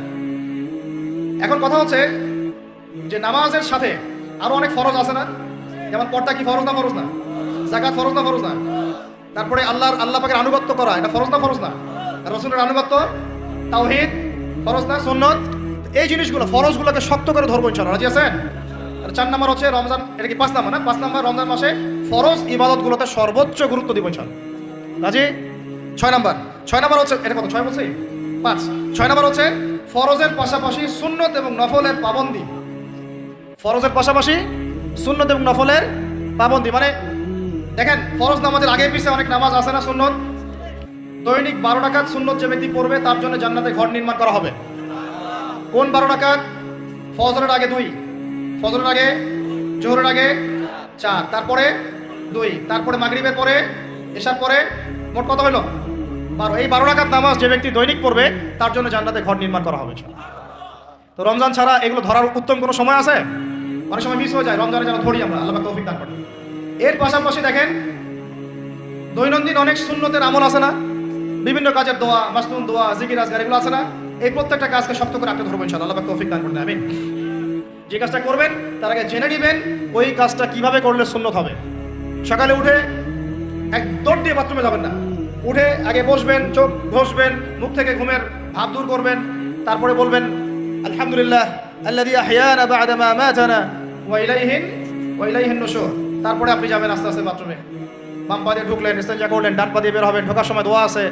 এখন কথা হচ্ছে যে নামাজের সাথে আরো অনেক ফরজ আছে না? যেমন পর্দা কি ফরজ না? যাকাত ফরজ না? তারপরে আল্লাহ পাকের আনুগত্য করা, এটা ফরজ না? রাসূলের আনুগত্য, তাওহীদ ফরজ না? সুন্নাত। এই জিনিসগুলো, ফরজগুলোকে শক্ত করে ধরবো ইনশাআল্লাহ। রাজি আছেন? আর 4 নাম্বার হচ্ছে রমজান, এটা কি 5 নাম্বার না? 5 নাম্বার, রমজান মাসে ফরজ ইবাদতগুলোতে সর্বোচ্চ গুরুত্ব দিব ইনশাআল্লাহ। রাজি? 6 নাম্বার হচ্ছে, এটা কত? 6 বলছি? 5। 6 নাম্বার হচ্ছে ফরজের পাশাপাশি সুন্নত এবং নফলের পাবন্দি। ফরজের পাশাপাশি সুন্নত এবং নফলের পাবন্দি মানে দেখেন, ফরজ নামাজের আগে পিছে অনেক নামাজ আছে না সুন্নত? দৈনিক 12 রাকাত সুন্নত যে ব্যক্তি পড়বে, তার জন্য জান্নাতে ঘর নির্মাণ করা হবে। কোন 12 রাকাত? ফজরের আগে 2, ফজরের আগে, জোহরের আগে 4, তারপরে 2, তারপরে মাগরিবের পরে, এশার পরে, মোট কত হলো? 12। এই 12 রাকাত নামাজ যে ব্যক্তি দৈনিক পড়বে, তার জন্য জান্নাতে ঘর নির্মাণ করা হবে। তো রমজান ছাড়া এগুলো ধরার উত্তম কোনো সময় আছে? অনেক সময় মিস হয়ে যায়। রমজানে যেন ধরি আমরা, আল্লাহ পাক তৌফিক দান করেন। এর পাশাপাশি দেখেন, দৈনন্দিন অনেক সুন্নতের আমল আছে না? বিভিন্ন কাজের দোয়া, মাসনুন দোয়া, জিকির আজকার, এগুলো আছে না? এই প্রত্যেকটা কাজকে শক্ত করে আঁকড়ে ধরবো ইনশাআল্লাহ, আল্লাহ পাক তৌফিক দান করেন। আমিন। যে কাজটা করবেন তার আগে জেনে নেবেন ওই কাজটা কিভাবে করলে সুন্নত হবে। সকালে উঠে এক দৌড় দিয়ে বাথরুমে যাবেন না। উঠে আগে বসবেন, চোখ ঘষবেন, মুখ থেকে ঘুমের ভাব দূর করবেন, তারপরে বলবেন আলহামদুলিল্লাহ আল্লাযী আহয়ানা বা'দা মা আমাতানা ওয়া ইলাইহিন নুশুর। তারপরে আপনি যাবেন আস্তে আস্তে বাথরুমে। বাম পা দিয়ে ঢুকলেন, ইস্তেনজা করলেন, ডান পা দিয়ে বের হবেন। ঢোকার সময় দোয়া আছে,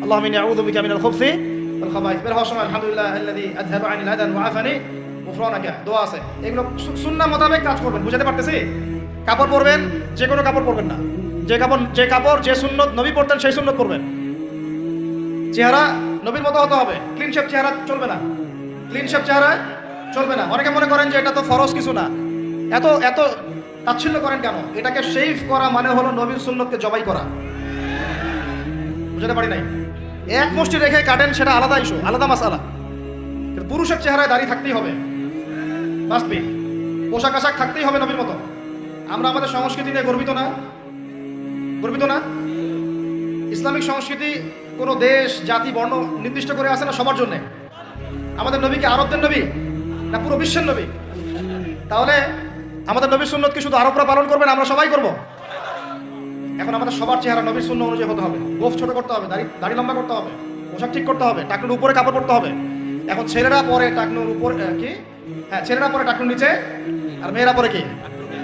আল্লাহুম্মা ইন্নী আউযু বিকা মিনাল খুবসি ওয়াল খাবাইস। বের হওয়ার সময় আলহামদুলিল্লাহ আল্লাযী আযহাবা আনিল আযান ওয়া আফানি গুফরানাকা, দোয়া আছে। এগুলো সুন্নাহ মোতাবেক কাজ করবেন। বুঝাতে পারতেছি? কাপড় পরবেন, যে কোনো কাপড় পরবেন না। যে সুন্নত নবী পড়তেন সেই সুন্নত পরবেন। চেহারা নবীর মতো হতে হবে, ক্লিন শেপ চেহারা চলবে না। ক্লিন শেপ চেহারা চলবে না। অনেকে মনে করেন যে এটা তো ফরজ কিছু না, এত এত তাচ্ছিল্য করেন কেন? এটাকে শেভ করা মানে হলো নবীর সুন্নতকে জবাই করা। বুঝতে পারি নাই? এক মুষ্টি রেখে কাটেন, সেটা আলাদা ইস্যু, আলাদা মাসালা। কিন্তু পুরুষের চেহারায় দাড়ি থাকতেই হবে, মাস্ট বি। পোশাক আশাক থাকতেই হবে নবীর মতো। আমরা আমাদের সংস্কৃতি নিয়ে গর্বিত না? গর্বিত না? ইসলামিক সংস্কৃতি কোনো দেশ, জাতি, বর্ণ নির্দিষ্ট করে আছে না সবার জন্য? আমাদের নবী কি আরবদের নবী না পুরো বিশ্বের নবী? তাহলে আমাদের নবীর সুন্নত কি শুধু আরবরা পালন করবেন, আমরা সবাই করব? এখন আমাদের সবার চেহারা নবীর সুন্নত অনুযায়ী হতে হবে। গোফ ছোট করতে হবে, দাড়ি লম্বা করতে হবে, পোশাক ঠিক করতে হবে, টাকনুর উপরে কাপড় পরতে হবে। এখন ছেলেরা পরে টাকনুর উপর কি, হ্যাঁ ছেলেরা পরে টাকনুর নিচে, আর মেয়েরা পরে কি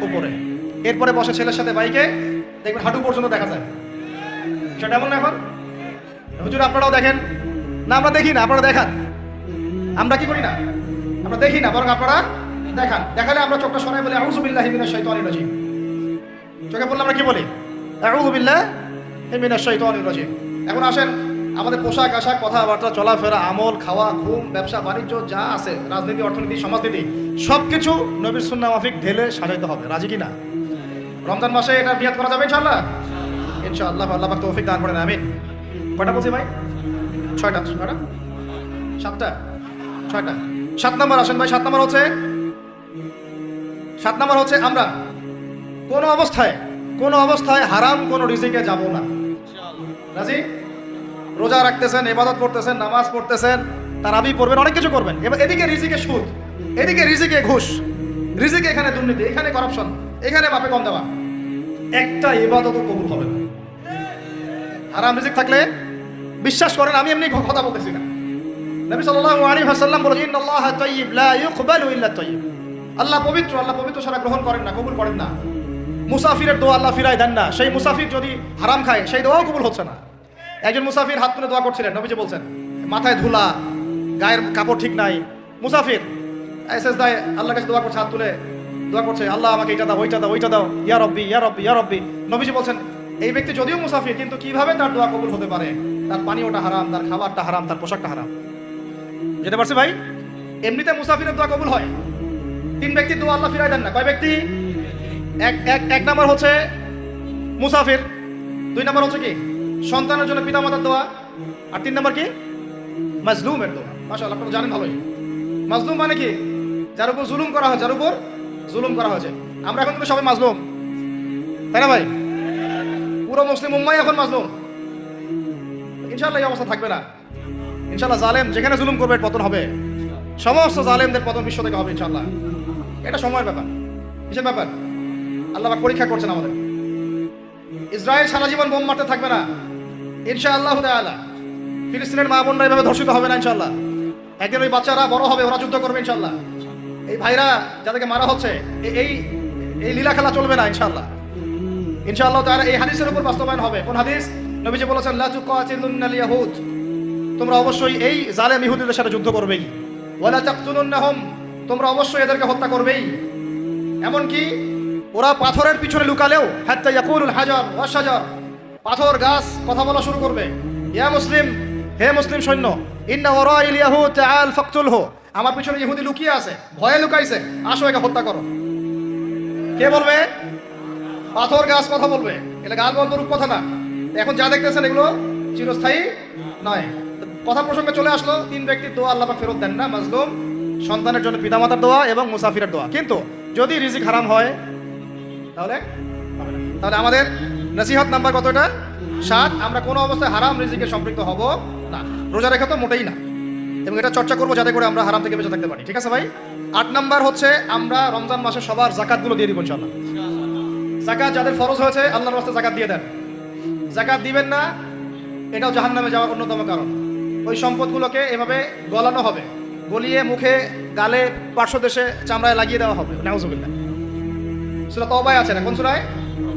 উপরে। এরপরে বসে ছেলের সাথে বাইকে, দেখবেন হাঁটু পর্যন্ত দেখা যায়। সেটা এমন না এখন? হুজুর আপনারাও দেখেন না? আমরা দেখি না, আপনারা দেখান। আমরা কি করি না? আমরা দেখি না, বরং আপনারা দেখান। দেখালে আমরা চোখটা সরাই বলি আউযু বিল্লাহি মিনাশ শাইতানির রাজিম। চোখে বললে আমরা কি বলি? আউযু বিল্লাহি মিনাশ শাইতানির রাজিম। এখন আসেন, আমাদের পোশাক আশাক, কথাবার্তা, চলাফেরা, আমল, খাওয়া, ঘুম, ব্যবসা বাণিজ্য যা আছে, রাজনীতি, অর্থনীতি, সমাজনীতি, সবকিছু নবীর সুন্নাহ মাফিক ঢেলে সাজাইতে হবে। রাজি কি না? রমজান মাসে এটা বিয়াত করা যাবে ইনশাআল্লাহ? ইনশাআল্লাহ। আল্লাহ পাক তৌফিক দান করেন, আমিন। কয়টা বলছি ভাই? 6টা। 7টা? 6টা। 7 নম্বর আসেন ভাই। 7 নম্বর হচ্ছে আমরা কোনো অবস্থায় হারাম কোনো রিজিকে যাব না। রাজি? রোজা রাখতেছেন, ইবাদত করতেছেন, নামাজ পড়তেছেন, তারাবি পড়বেন, অনেক কিছু করবেন। এবার এদিকে রিজিকে সুদ, এদিকে রিজিকে ঘুষ, রিজিকে এখানে দুর্নীতি, এখানে করাপশন, এখানে বাপে কম দেওয়া, একটা ইবাদতও কবুল হবে না। হারাম রিজিক থাকলে বিশ্বাস করেন, আমি এমনি কথা বলতেছি না। নবী সাল্লাল্লাহু আলাইহি ওয়াসাল্লাম বলেছেন, ইন্নাল্লাহা তাইয়্যিব লা ইউকবালু ইল্লা তাইয়্যিব। আল্লাহ পবিত্র, আল্লাহ পবিত্র ছাড়া গ্রহণ করেন না, কবুল করেন না। মুসাফিরের দোয়া আল্লাহ ফিরায় দেন না। সেই মুসাফির যদি হারাম খায়, সেই দোয়াও কবুল হচ্ছে না। একজন মুসাফির হাত তুলে দোয়া করছিলেন, নবীজি বলছেন, মাথায় ধুলা, গায়ের কাপড় ঠিক নাই, মুসাফির এসএস দায় আল্লাহর কাছে দোয়া করছে, হাত তুলে দোয়া করছে, আল্লাহ আমাকে এটা দাও, ওইটা দাও, ইয়া রব্বি ইয়া রব্বি ইয়া রব্বি। নবীজি বলছেন, এই ব্যক্তি যদিও মুসাফির, কিন্তু কিভাবে তার দোয়া কবুল হতে পারে? তার পানীয়টা হারাম, তার খাবারটা হারাম, তার পোশাকটা হারাম। যেতে পারছে ভাই? এমনিতে মুসাফিরের দোয়া কবুল হয়। 3 ব্যক্তির দোয়া আল্লাহ ফিরায় দেন না। কয় ব্যক্তি? এক নাম্বার হচ্ছে মুসাফির, 2 নাম্বার হচ্ছে কি সন্তানের জন্য পিতামাতার দোয়া, আর 3 নাম্বার কি মাজলুমের দোয়া। মাশাআল্লাহ, আপনারা জানেন ভালোই। মাজলুম মানে কি? যার উপর জুলুম করা হয়, যার উপর জুলুম করা হয়েছে। আমরা এখন কিন্তু সবাই মাজলুম, তাই না ভাই? পুরো মুসলিম উম্মাই এখন মাজলুম। ইনশাআল্লাহ এই অবস্থা থাকবে না। ইনশাআল্লাহ জালেম যেখানে জুলুম করবে পতন হবে। সমস্ত জালেমদের পতন বিশ্ব থেকে হবে ইনশাআল্লাহ। এটা সময়ের ব্যাপার। কিসের ব্যাপার? আল্লাহ পাক পরীক্ষা করছেন আমাদের। ইসরায়েল সারা জীবন বোম মারতে থাকবে না ইনশাআল্লাহ তাআলা। ফিলিস্তিনের মা বোনরা এভাবে ধর্ষিত হবে না ইনশাআল্লাহ। একদিন ওই বাচ্চারা বড় হবে, ওরা যুদ্ধ করবে ইনশাআল্লাহ। এই ভাইরা যাদেরকে মারা হচ্ছে, এই এই লীলা খেলা চলবে না ইনশাআল্লাহ। ইনশাআল্লাহ তাআলা এই হাদিসের উপর বাস্তবায়ন হবে। কোন হাদিস? নবীজি বলেছেন, লা তুকাতিলুনাল ইয়াহুদ, তোমরা অবশ্যই এই জালেম ইহুদিদের সাথে যুদ্ধ করবেই। ওয়ালা তাকতুলুনহুম, তোমরা অবশ্যই এদেরকে হত্যা করবেই। এমনকি ওরা পাথরের পিছনে লুকালেও, হাত্তা ইয়াকুলুল হাজার ওয়াশ শাজার, পাথর গাছ কথা বলা শুরু করবে। ইয়া মুসলিম, হে মুসলিম সৈন্য, ইন্না ওয়ারাইল ইয়াহুদ তাআল ফাকতুলহু, আমার পিছনে ইহুদি লুকিয়ে আছে, ভয়ে লুকাইছে, আসো একে হত্যা করো। কে বলবে? পাথর গাছ কথা বলবে। এটা গাল গল্প রূপ কথা না। এখন যা দেখতেছেন এগুলো চিরস্থায়ী নয়। কথা প্রসঙ্গে চলে আসলো, 3 ব্যক্তির দোয়া আল্লাহ পাক ফেরত দেন না। মাজলুম, সন্তানের জন্য পিতামাতার দোয়া এবং মুসাফিরের দোয়া। কিন্তু যদি রিজিক হারাম হয় তাহলে আমাদের নসিহত নাম্বার কতটা? 7। আমরা কোনো অবস্থায় হারাম রিজিকে সম্পৃক্ত হব না। রোজা রেখে তো মোটেই না, এবং এটা চর্চা করবো যাতে করে আমরা হারাম থেকে বেঁচে থাকতে পারি। ঠিক আছে ভাই? 8 নাম্বার হচ্ছে আমরা রমজান মাসে সবার যাকাতগুলো দিয়ে দিব ইনশাআল্লাহ। যাকাত যাদের ফরজ হয়েছে, আল্লাহর রাস্তায় যাকাত দিয়ে দেন। যাকাত দিবেন না, এটাও জাহান্নামে যাওয়ার অন্যতম কারণ। ওই সম্পদগুলোকে এভাবে গলানো হবে, গলিয়ে মুখে, গালে, পার্শ্বদেশে, চামড়ায় লাগিয়ে দেওয়া হবে। নাউজুবিল্লাহ। সূরা তাওবায় আছে না? কোন সূরায়?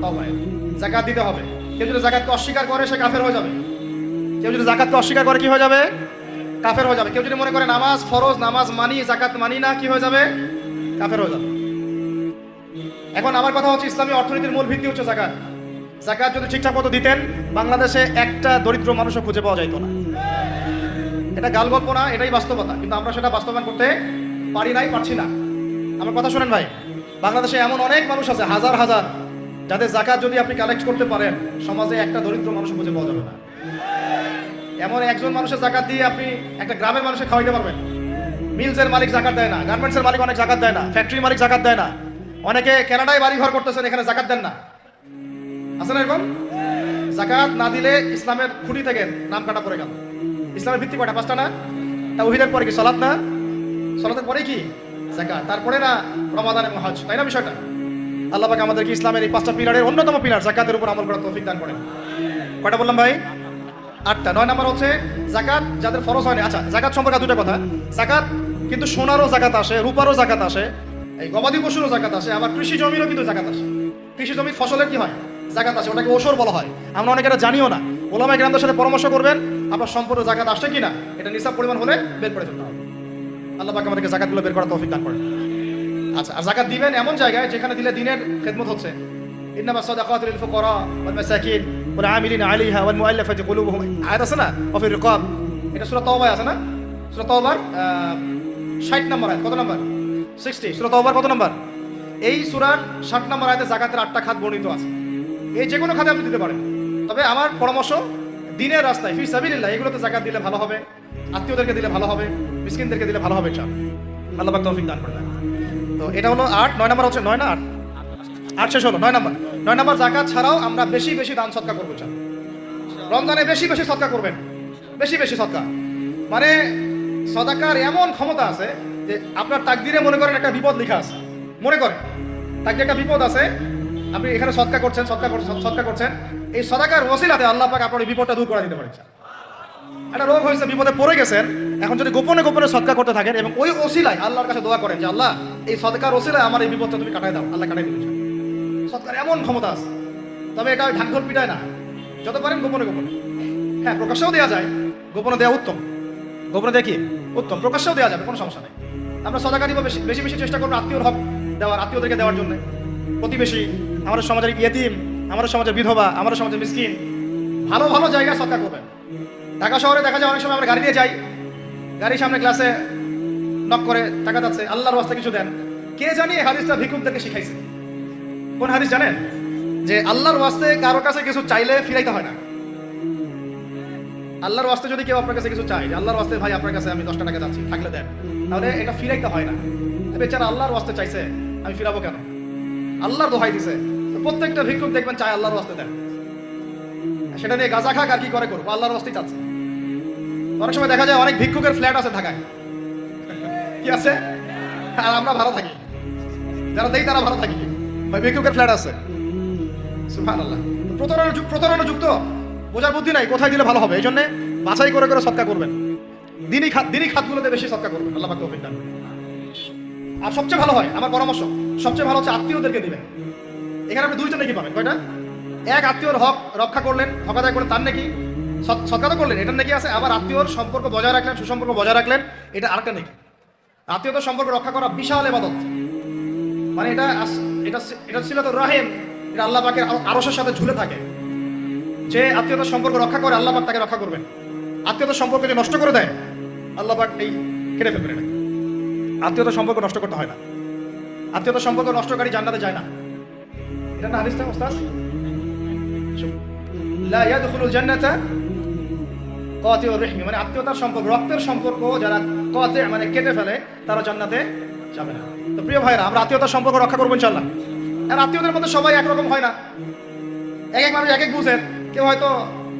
তাওবায়। যাকাত দিতে হবে। কেউ যদি যাকাতকে অস্বীকার করে, সে কাফের হয়ে যাবে। কেউ যদি যাকাতকে অস্বীকার করে, কি হয়ে যাবে? কাফের হয়ে যাবে। কেউ যদি মনে করে নামাজ ফরজ, নামাজ মানি, যাকাত মানি না, কি হয়ে যাবে? কাফের হয়ে যাবে। এখন আমার কথা হচ্ছে, ইসলামী অর্থনীতির মূল ভিত্তি হচ্ছে যাকাত। যাকাত যদি ঠিকঠাক মতো দিতেন, বাংলাদেশে একটা দরিদ্র মানুষও খুঁজে পাওয়া যাইতো না। এটা গাল গল্প না, এটাই বাস্তবতা। কিন্তু আমরা সেটা বাস্তবায়ন করতে পারি নাই, পারছি না। আমার কথা শোনেন ভাই, বাংলাদেশে এমন অনেক মানুষ আছে, হাজার হাজার, যাদের জাকাত যদি আপনি কালেক্ট করতে পারেন, সমাজে একটা দরিদ্র মানুষ খুঁজে পাওয়া যাবে না। এমন একজন মানুষের জাকাত দিয়ে আপনি একটা গ্রামের মানুষের খাওয়াইতে পারবেন। মিলসের মালিক জাকাত দেয় না, গার্মেন্টসের মালিক অনেক জাকাত দেয় না, ফ্যাক্টরির মালিক জাকাত দেয় না, অনেকে কানাডায় বাড়ি ঘর করতেছেন, এখানে জাকাত দেন না। আছে না এরকম? জাকাত না দিলে ইসলামের খুঁটি থেকে নাম কাটা পড়ে গেল। ইসলামের ভিত্তি কয়টা? 5টা না? তাওহীদের পরে কি সালাত না? সালাতের পরে কি যাকাত, তারপরে না রমাদান এবং হজ, তাই না বিষয়টা? আল্লাহ পাক আমাদেরকে ইসলামের এই 5টা পিলারের অন্যতম পিলার যাকাতের উপর আমল করার তৌফিক দান করেন। কয়টা বললাম ভাই? 8টা। 9 নাম্বার হচ্ছে যাকাত যাদের ফরজ হয়নি। আচ্ছা, যাকাত সম্পর্কে দুটো কথা। যাকাত কিন্তু সোনারও যাকাত আসে, রূপারও যাকাত আসে, এই গবাদি পশুরও যাকাত আসে, আবার কৃষি জমিরও কিন্তু যাকাত আসে। কৃষি জমির ফসলের কি হয়? যাকাত আসে, ওটাকে ওসর বলা হয়। আমরা অনেকে এটা জানিও না। ওলামায়ে কেরামদের সাথে পরামর্শ করবেন, আপনার সম্পূর্ণ যাকাত আসছে কিনা এটা নিসাব পরিমাণ হলে বের করে ফেলতে হবে। আল্লাহ পাক আমাদেরকে যাকাতগুলো বের করার তৌফিক দান করেন। আচ্ছা, আর যাকাত দিবেন এমন জায়গায় যেখানে দিলে দিনের খেদমত হচ্ছে। ইন্নামা সাদাকাতু লিল ফুকারা ওয়াল মাসাকিন ওয়াল আমিলিনা আলাইহা ওয়াল মুআল্লাফাতি কুলুবুহুম, আয়াত আছে না? ওয়া ফির রিকাব, এটা সূরা তাওবায় আছে না? সূরা তাওবার 60 নম্বর আয়াত। কত নম্বর? 60। সূরা তাওবার কত নম্বর? এই সূরার 60 নম্বর আয়াতে যাকাতের 8টা খাত বর্ণিত আছে। এই যে কোনো খাতে আপনি দিতে পারেন, তবে আমার পরামর্শ দিনের রাস্তায় ফি সাবিলিল্লাহ এগুলোতে যাকাত দিলে ভালো হবে, আত্মীয়দেরকে দিলে ভালো হবে, মিসকিনদেরকে দিলে ভালো হবে। আল্লাহ পাক তৌফিক দান করেন। তো এটা হলো 8। 9 নাম্বার হচ্ছে 9 না 8 শেষ হলো। 9 নাম্বার। 9 নাম্বার যাকাত ছাড়াও আমরা বেশি বেশি দান সদকা করবো। রমজানে বেশি বেশি সদকা করবেন, বেশি বেশি সদকা। মানে সদাকার এমন ক্ষমতা আছে যে আপনার তাকদিরে মনে করেন একটা বিপদ লেখা আছে, মনে করেন তাকদিরে একটা বিপদ আছে, আপনি এখানে সদকা করছেন, সদকা করছেন, এই সদাকার ওসিলাতে আল্লাহ পাক আপনার এই বিপদটা দূর করে দিতে পারেন। একটা রোগ হয়েছে, বিপদে পড়ে গেছেন, এখন যদি গোপনে গোপনে সদকা করতে থাকেন এবং ওই ওসিলায় আল্লাহর কাছে দোয়া করেন যে আল্লাহ এই সদকার ওসিলায় আমার এই বিপদটা তুমি কাটাই দাও, আল্লাহ কাটাই দিবে। সদকার এমন ক্ষমতা আছে, তবে এটা ওই ঢাকঢোল পিটায় না, যত পারেন গোপনে গোপনে। হ্যাঁ, প্রকাশ্যেও দেওয়া যায়, গোপনে দেওয়া উত্তম, গোপনে দেখি উত্তম, প্রকাশ্যেও দেওয়া যাবে, কোনো সমস্যা নেই। আমরা সদকা দিব বেশি বেশি বেশি চেষ্টা করবো আত্মীয়র হক দেওয়ার, আত্মীয়দেরকে দেওয়ার জন্য। প্রতিবেশী, আমাদের সমাজের ইয়েতিম, আমাদের সমাজের বিধবা, আমাদের সমাজের মিসকিন, ভালো ভালো জায়গায় সদকা করবেন। ঢাকা শহরে দেখা যায় অনেক সময় আমরা গাড়ি দিয়ে যাই, গাড়ির সামনে গ্লাসে নক করে টাকা যাচ্ছে, আল্লাহর ওয়াস্তে কিছু দেন। কে জানি এই হাদিসটা ভিক্ষুকদেরকে শিখাইছে। কোন হাদিস জানেন? যে আল্লাহর ওয়াস্তে কারো কাছে কিছু চাইলে ফিরাইতে হয় না। আল্লাহর ওয়াস্তে যদি কেউ আপনার কাছে কিছু চায়, আল্লাহর ওয়াস্তে ভাই আপনার কাছে আমি 10টা টাকা যাচ্ছি, থাকলে দেন, তাহলে এটা ফিরাইতে হয় না। বেচারা আল্লাহর ওয়াস্তে চাইছে, আমি ফিরাবো কেন? আল্লাহর দোহাই দিছে। প্রত্যেকটা ভিক্ষুক দেখবেন চায় আল্লাহর ওয়াস্তে দেন, সেটা নিয়ে গাঁজা খাক আর কি করে করবো, আল্লাহর ওয়াস্তেই চাচ্ছে। অনেক সময় দেখা যায় অনেক ভিক্ষুকের ফ্ল্যাট আছে ঢাকায়, কি আছে, আর আমরা ভালো থাকি, যারা দেই তারা ভালো থাকি, ভিক্ষুকের ফ্ল্যাট আছে। সুবহানাল্লাহ। প্রতারণা যুক্ত, বোঝার বুদ্ধি নাই কোথায় দিলে ভালো হবে, এই জন্য বাছাই করে করে সদকা করবেন। দিনই খাতগুলোতে বেশি সদকা করবেন, আল্লাহ পাক তৌফিক দান। আর সবচেয়ে ভালো হয়, আমার পরামর্শ, সবচেয়ে ভালো হচ্ছে আত্মীয়দেরকে দিবেন। এখানে আপনি 2টা নেকি পাবেন। কয়টা? এক, আত্মীয়র হক রক্ষা করলেন, হক আদায় করলেন, তার নেকি, সদকা তো করলেন, এটার নেকি আছে। আবার আত্মীয়র সম্পর্ক বজায় রাখলেন, সুসম্পর্ক বজায় রাখলেন, এটা আরেকটা নেকি। আত্মীয়তার সম্পর্ক রক্ষা করা বিশাল ইবাদত। মানে এটা ছিল তো রাহিম, এটা আল্লাহ পাকের আরশের সাথে ঝুলে থাকে। যে আত্মীয়তার সম্পর্ক রক্ষা করে আল্লাহ পাক তাকে রক্ষা করবেন। আত্মীয়তার সম্পর্ক যে নষ্ট করে দেয় আল্লাহ পাক এই কেটে ফেলবেন। এটা আত্মীয়তার সম্পর্ক নষ্ট করতে হয় না। আত্মীয়তার সম্পর্ক নষ্টকারী জান্নাতে যায় না। এটা না হাদিসটা ওস্তাদ, লা ইয়াদখুলুল জান্নাতা কাতিউর রহিম, মানে আত্মীয়তার সম্পর্ক, রক্তের সম্পর্ক যারা কাতি মানে কেটে ফেলে তারা জান্নাতে যাবে না। তো প্রিয় ভাইরা, আমরা আত্মীয়তার সম্পর্ক রক্ষা করবো ইনশাআল্লাহ। আর আত্মীয়দের মধ্যে সবাই একরকম হয় না, এক এক মানুষ এক এক বুঝেন। কেউ হয়তো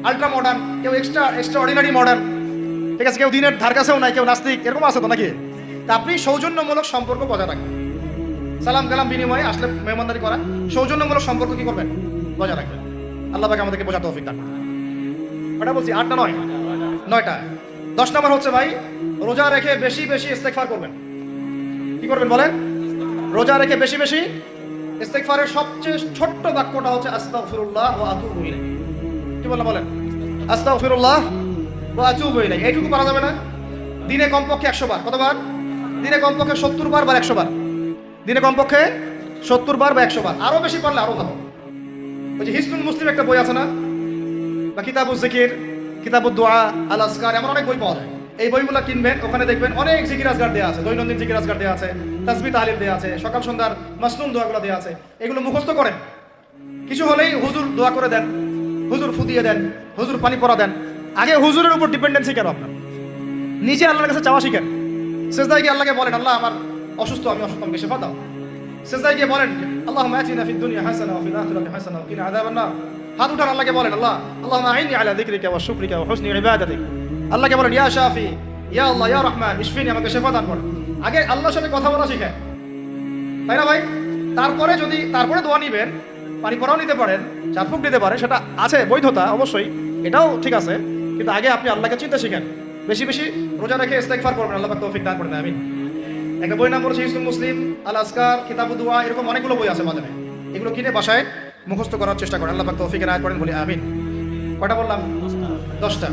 আলট্রা মডার্ন, কেউ এক্সট্রা অর্ডিনারি মডার্ন, ঠিক আছে, কেউ দিনের ধার কাছেও নাই, কেউ নাস্তিক, এরকম আছে তো নাকি? তা আপনি সৌজন্যমূলক সম্পর্ক বজায় রাখবেন। সালাম কালাম বিনিময়ে আসলে মেহমানদারি করা, সৌজন্যমূলক সম্পর্ক কি করবেন? বজায় রাখবেন। আল্লাহ পাক আমাদেরকে বোঝার তৌফিক দান। ওটা বলছি 8 না 9? 9টা। 10 নম্বর হচ্ছে ভাই, রোজা রেখে বেশি বেশি ইস্তেগফার করবেন। কি করবেন বলেন? রোজা রেখে বেশি বেশি ইস্তেগফারের সবচেয়ে ছোট্ট বাক্যটা হচ্ছে আস্তাগফিরুল্লাহ ওয়া আতুবু ইলাইহি। কি বলেন? আস্তাগফিরুল্লাহ ওয়া আতুবু ইলাইহি। এইটুকু পারা যাবে না? দিনে কমপক্ষে 100 বার। কতবার? দিনে কমপক্ষে 70 বার বা 100 বার। দিনে কমপক্ষে 70 বার বা 100 বার, আরো বেশি পারলে আরো ভালো। ওই যে হিসনুল মুসলিম একটা বই আছে না, বা কিতাবুজ জিকির, কিতাবুদ দুআ, আল আজকার, এমন অনেক বই পাওয়া যায়। এই বইগুলো কিনবেন, ওখানে দেখবেন অনেক জিকির আজকার দেওয়া আছে, দৈনন্দিন জিকির আজকার দেওয়া আছে, তাসবিহ তাহলিল দেওয়া আছে, সকাল সন্ধ্যার মাসনুন দোয়াগুলো দেওয়া আছে। এগুলো মুখস্থ করেন, কিছু হলেই হুজুর দোয়া করে দেন, হুজুর ফুদিয়ে দেন, হুজুর পানি পরা দেন। আগে হুজুরের উপর ডিপেন্ডেন্সি কেন আপনার? নিজে আল্লাহর কাছে চাওয়া শিখেন। সেজদায় গিয়ে আল্লাহকে বলেন, আল্লাহ আমার অসুস্থ, আমি অসুস্থ, আমাকে শিফা দাও। সেজদায় গিয়ে বলেন, আল্লাহুম্মা আতিনা ফিদ দুনিয়া হাসানাহ ওয়া ফিল আখিরাতি হাসানাহ ওয়া কিনা আযাবান নার। হাত উঠান, আল্লাহকে বলেন, আল্লাহ আল্লাহুম্মা আইনি আলা যিকরিকা ওয়া শুকরিকা ওয়া হুসনি ইবাদাতিক। আল্লাহকে বলেন, ইয়া শাফি, ইয়া আল্লাহ, ইয়া রহমান, ইশফিনি, আমাকে শিফা দান করুন। আগে আল্লাহর সাথে কথা বলা শিখেন, তাই না ভাই? তারপরে দোয়া নিবেন, পানি পরাও নিতে পারেন, চারফুক নিতে পারেন, সেটা আছে বৈধতা অবশ্যই, এটাও ঠিক আছে। কিন্তু আগে আপনি আল্লাহকে চিন্তা শিখেন, বেশি বেশি রোজা রেখে ইস্তেগফার করবেন, আল্লাহ পাক তৌফিক দান করেন, আমিন। একটা বই নাম হচ্ছে হিসনুল মুসলিম, আল আজকার, কিতাবুদ দুআ, এরকম অনেকগুলো বই আছে বাজারে। এগুলো কিনে বাসায় মুখস্থ করার চেষ্টা করেন, আল্লাহ পাক তৌফিক এনায়েত করেন, বলি আমিন। কয়টা বললাম? 10টা।